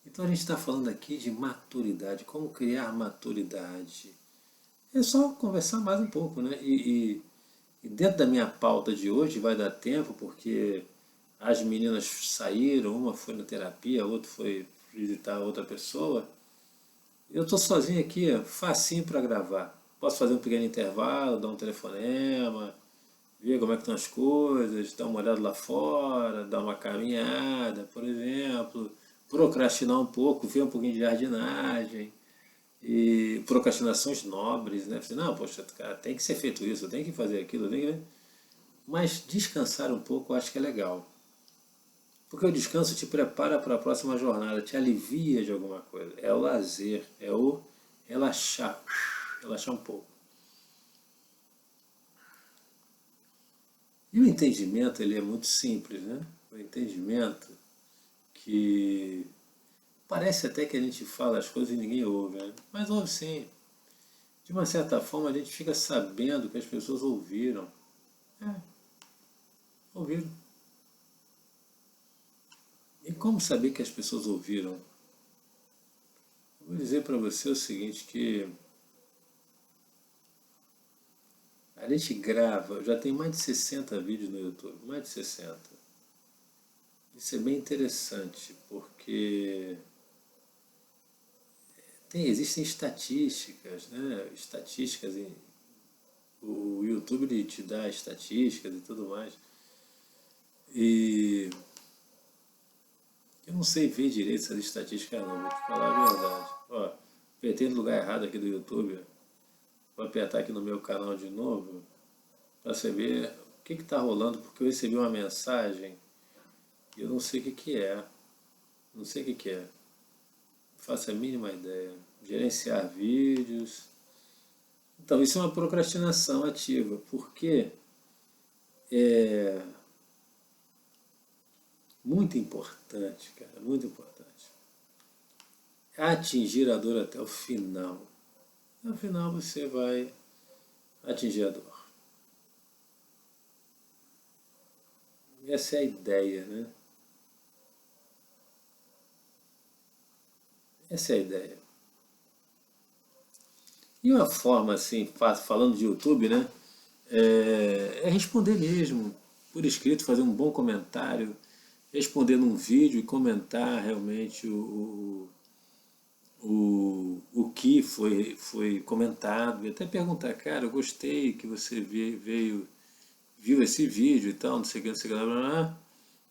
Então a gente está falando aqui de maturidade, como criar maturidade. É só conversar mais um pouco, né? E dentro da minha pauta de hoje vai dar tempo, porque as meninas saíram, uma foi na terapia, a outra foi visitar outra pessoa. Eu estou sozinho aqui, facinho para gravar. Posso fazer um pequeno intervalo, dar um telefonema, ver como é que estão as coisas, dar uma olhada lá fora, dar uma caminhada, por exemplo, procrastinar um pouco, ver um pouquinho de jardinagem, e procrastinações nobres, né? Não, poxa, cara, tem que ser feito isso, tem que fazer aquilo, tem que... Mas descansar um pouco eu acho que é legal. Porque o descanso te prepara para a próxima jornada, te alivia de alguma coisa. É o lazer, é o relaxar, relaxar um pouco. E o entendimento, ele é muito simples, né? O entendimento que parece até que a gente fala as coisas e ninguém ouve, né? Mas ouve sim. De uma certa forma a gente fica sabendo que as pessoas ouviram. É, ouviram. E como saber que as pessoas ouviram? Eu vou dizer para você o seguinte, que a gente grava, já tem mais de 60 vídeos no YouTube, mais de 60. Isso é bem interessante, porque existem estatísticas, né? Estatísticas, o YouTube ele te dá estatísticas e tudo mais. E eu não sei ver direito essas estatísticas não, vou te falar a verdade. Ó, apertei no lugar errado aqui do YouTube. Vou apertar aqui no meu canal de novo para você ver o que está rolando, porque eu recebi uma mensagem e eu não sei o que é. Não sei o que é. Não faço a mínima ideia. Gerenciar vídeos. Então, isso é uma procrastinação ativa, porque é muito importante, cara, muito importante. Atingir a dor até o final. No final você vai atingir a dor. Essa é a ideia, né? Essa é a ideia. E uma forma assim, falando de YouTube, né? É responder mesmo, por escrito, fazer um bom comentário, responder num vídeo e comentar realmente o que foi comentado, e até perguntar, cara, eu gostei que você viu esse vídeo e tal, não sei o que, não sei o que, blá, blá, blá,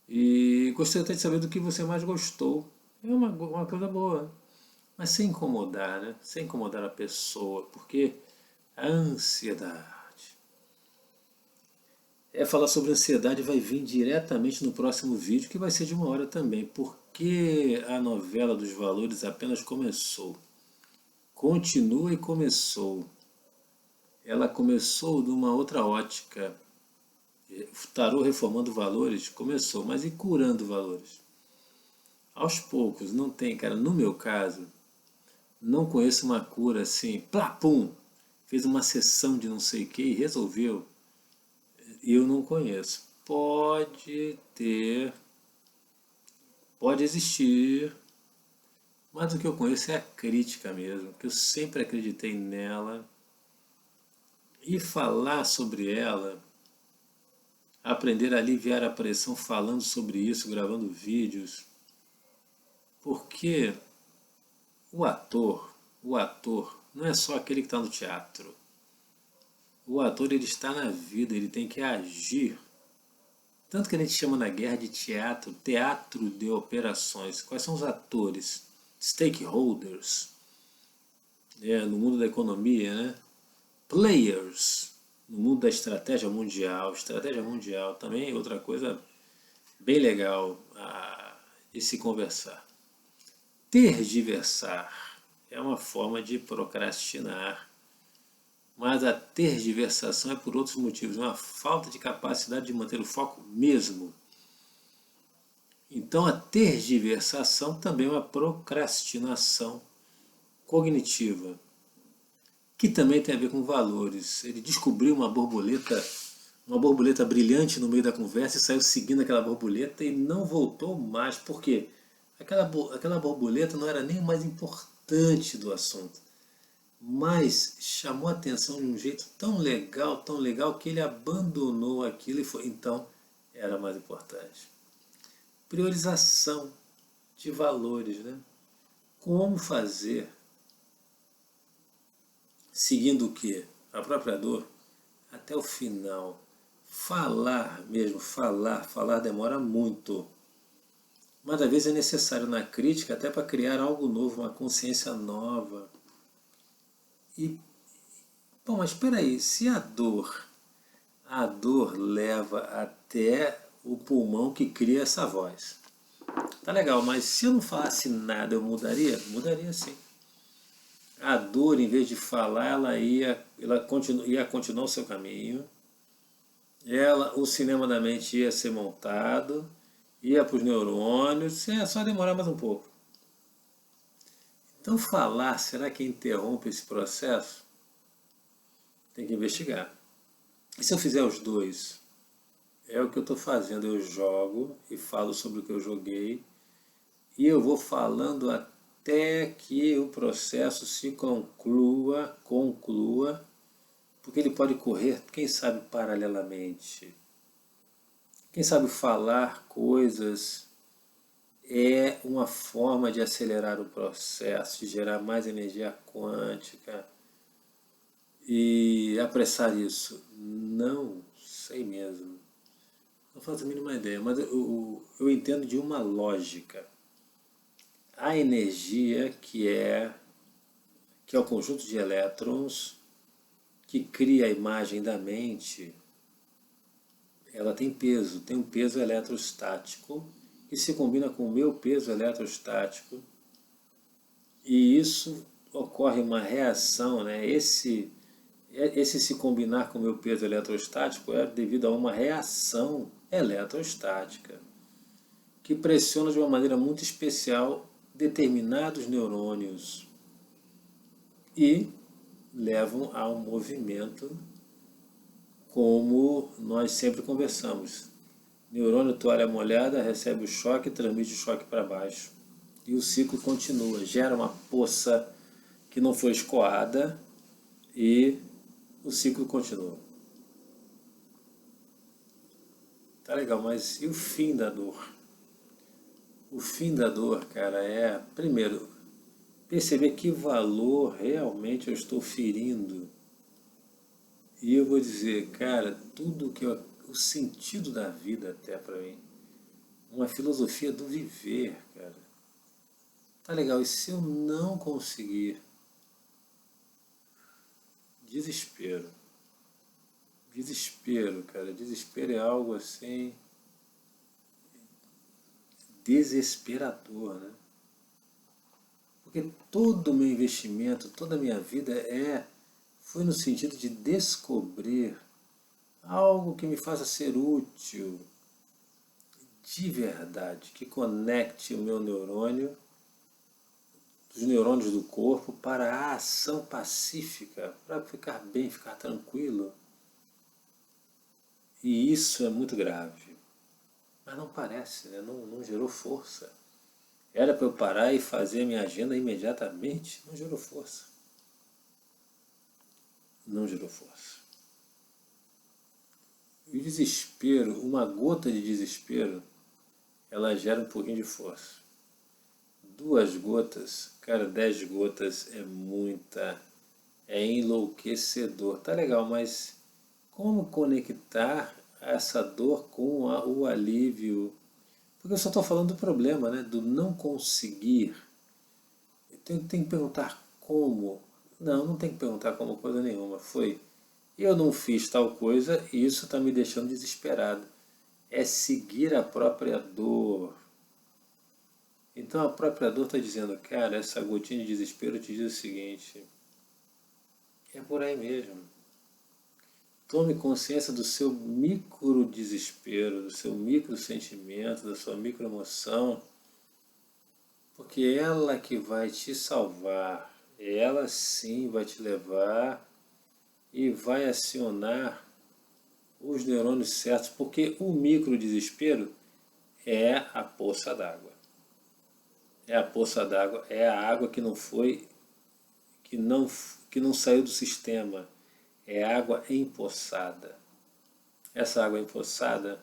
e gostaria até de saber do que você mais gostou. É uma coisa boa, mas sem incomodar, né? Sem incomodar a pessoa, porque a ansiedade. Falar sobre ansiedade vai vir diretamente no próximo vídeo, que vai ser de 1 hora também, porque a novela dos valores apenas começou. Continua e começou. Ela começou de uma outra ótica. Tarô reformando valores começou, mas e curando valores? Aos poucos, não tem, cara. No meu caso, não conheço uma cura assim, plá, pum, fez uma sessão de não sei o que e resolveu. Eu não conheço. Pode ter, pode existir, mas o que eu conheço é a crítica mesmo, que eu sempre acreditei nela. E falar sobre ela, aprender a aliviar a pressão falando sobre isso, gravando vídeos, porque o ator não é só aquele que está no teatro. O ator ele está na vida, ele tem que agir. Tanto que a gente chama na guerra de teatro, teatro de operações. Quais são os atores? Stakeholders, no mundo da economia, né? Players, no mundo da estratégia mundial. Estratégia mundial também é outra coisa bem legal de se conversar. Tergiversar é uma forma de procrastinar, mas a tergiversação é por outros motivos, é uma falta de capacidade de manter o foco mesmo. Então a tergiversação também é uma procrastinação cognitiva, que também tem a ver com valores. Ele descobriu uma borboleta brilhante no meio da conversa e saiu seguindo aquela borboleta e não voltou mais. Por quê? Aquela borboleta não era nem o mais importante do assunto, mas chamou a atenção de um jeito tão legal, que ele abandonou aquilo e foi. Então, era mais importante. Priorização de valores, né? Como fazer, seguindo o quê? A própria dor, até o final. Falar mesmo, falar demora muito. Mas às vezes é necessário na crítica até para criar algo novo, uma consciência nova. E, bom, mas espera aí, se a dor leva até o pulmão que cria essa voz. Tá legal, mas se eu não falasse nada, eu mudaria? Mudaria sim. A dor, em vez de falar, ia continuar o seu caminho. O cinema da mente ia ser montado, ia para os neurônios, é só demorar mais um pouco. Então falar, será que interrompe esse processo? Tem que investigar. E se eu fizer os dois? É o que eu estou fazendo, eu jogo e falo sobre o que eu joguei, e eu vou falando até que o processo se conclua, porque ele pode correr, quem sabe, paralelamente. Quem sabe falar coisas é uma forma de acelerar o processo, de gerar mais energia quântica e apressar isso. Não sei mesmo. Não faço a mínima ideia, mas eu entendo de uma lógica. A energia que é o conjunto de elétrons que cria a imagem da mente, ela tem um peso eletrostático e se combina com o meu peso eletrostático, e isso ocorre uma reação, né? Esse se combinar com o meu peso eletrostático é devido a uma reação eletrostática que pressiona de uma maneira muito especial determinados neurônios e levam a um movimento, como nós sempre conversamos. Neurônio toalha molhada recebe o choque e transmite o choque para baixo. E o ciclo continua, gera uma poça que não foi escoada e o ciclo continua. Tá legal, mas e o fim da dor? O fim da dor, cara, primeiro, perceber que valor realmente eu estou ferindo. E eu vou dizer, cara, tudo que o sentido da vida até para mim, uma filosofia do viver, cara. Tá legal, e se eu não conseguir? Desespero. Desespero, cara. Desespero é algo assim desesperador, né? Porque todo o meu investimento, toda a minha vida foi no sentido de descobrir algo que me faça ser útil de verdade, que conecte o meu neurônio, os neurônios do corpo para a ação pacífica, para ficar bem, ficar tranquilo. E isso é muito grave. Mas não parece, né? Não gerou força. Era para eu parar e fazer a minha agenda imediatamente, não gerou força. Não gerou força. E o desespero, uma gota de desespero, ela gera um pouquinho de força. 2 gotas, cara, 10 gotas é muita, é enlouquecedor. Tá legal, mas como conectar essa dor com o alívio? Porque eu só estou falando do problema, né? Do não conseguir. Tem que perguntar como. Não tem que perguntar como coisa nenhuma. Eu não fiz tal coisa e isso está me deixando desesperado. É seguir a própria dor. Então a própria dor está dizendo, cara, essa gotinha de desespero te diz o seguinte, é por aí mesmo. Tome consciência do seu micro desespero, do seu micro sentimento, da sua micro emoção, porque é ela que vai te salvar, ela sim vai te levar e vai acionar os neurônios certos, porque o micro desespero é a poça d'água. É a poça d'água, é a água que não foi, que não saiu do sistema, é água empoçada. Essa água empoçada,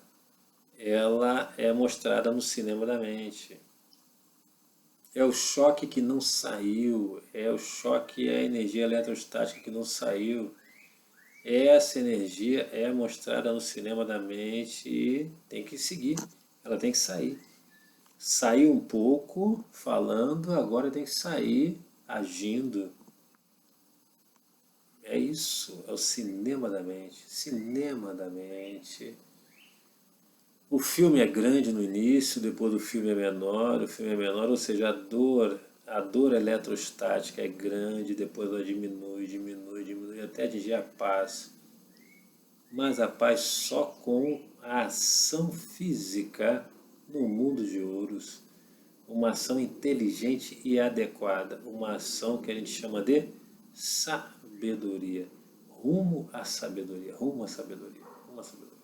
ela é mostrada no cinema da mente. É o choque que não saiu, é o choque, é a energia eletrostática que não saiu. Essa energia é mostrada no cinema da mente e tem que seguir, ela tem que sair. Saiu um pouco falando, agora tem que sair agindo. É isso, é o cinema da mente. Cinema da mente. O filme é grande no início, depois o filme é menor, ou seja, a dor eletrostática é grande, depois ela diminui, até atingir a paz. Mas a paz só com a ação física no mundo de ouros. Uma ação inteligente e adequada, uma ação que a gente chama de sabedoria, rumo à sabedoria, rumo à sabedoria, rumo à sabedoria.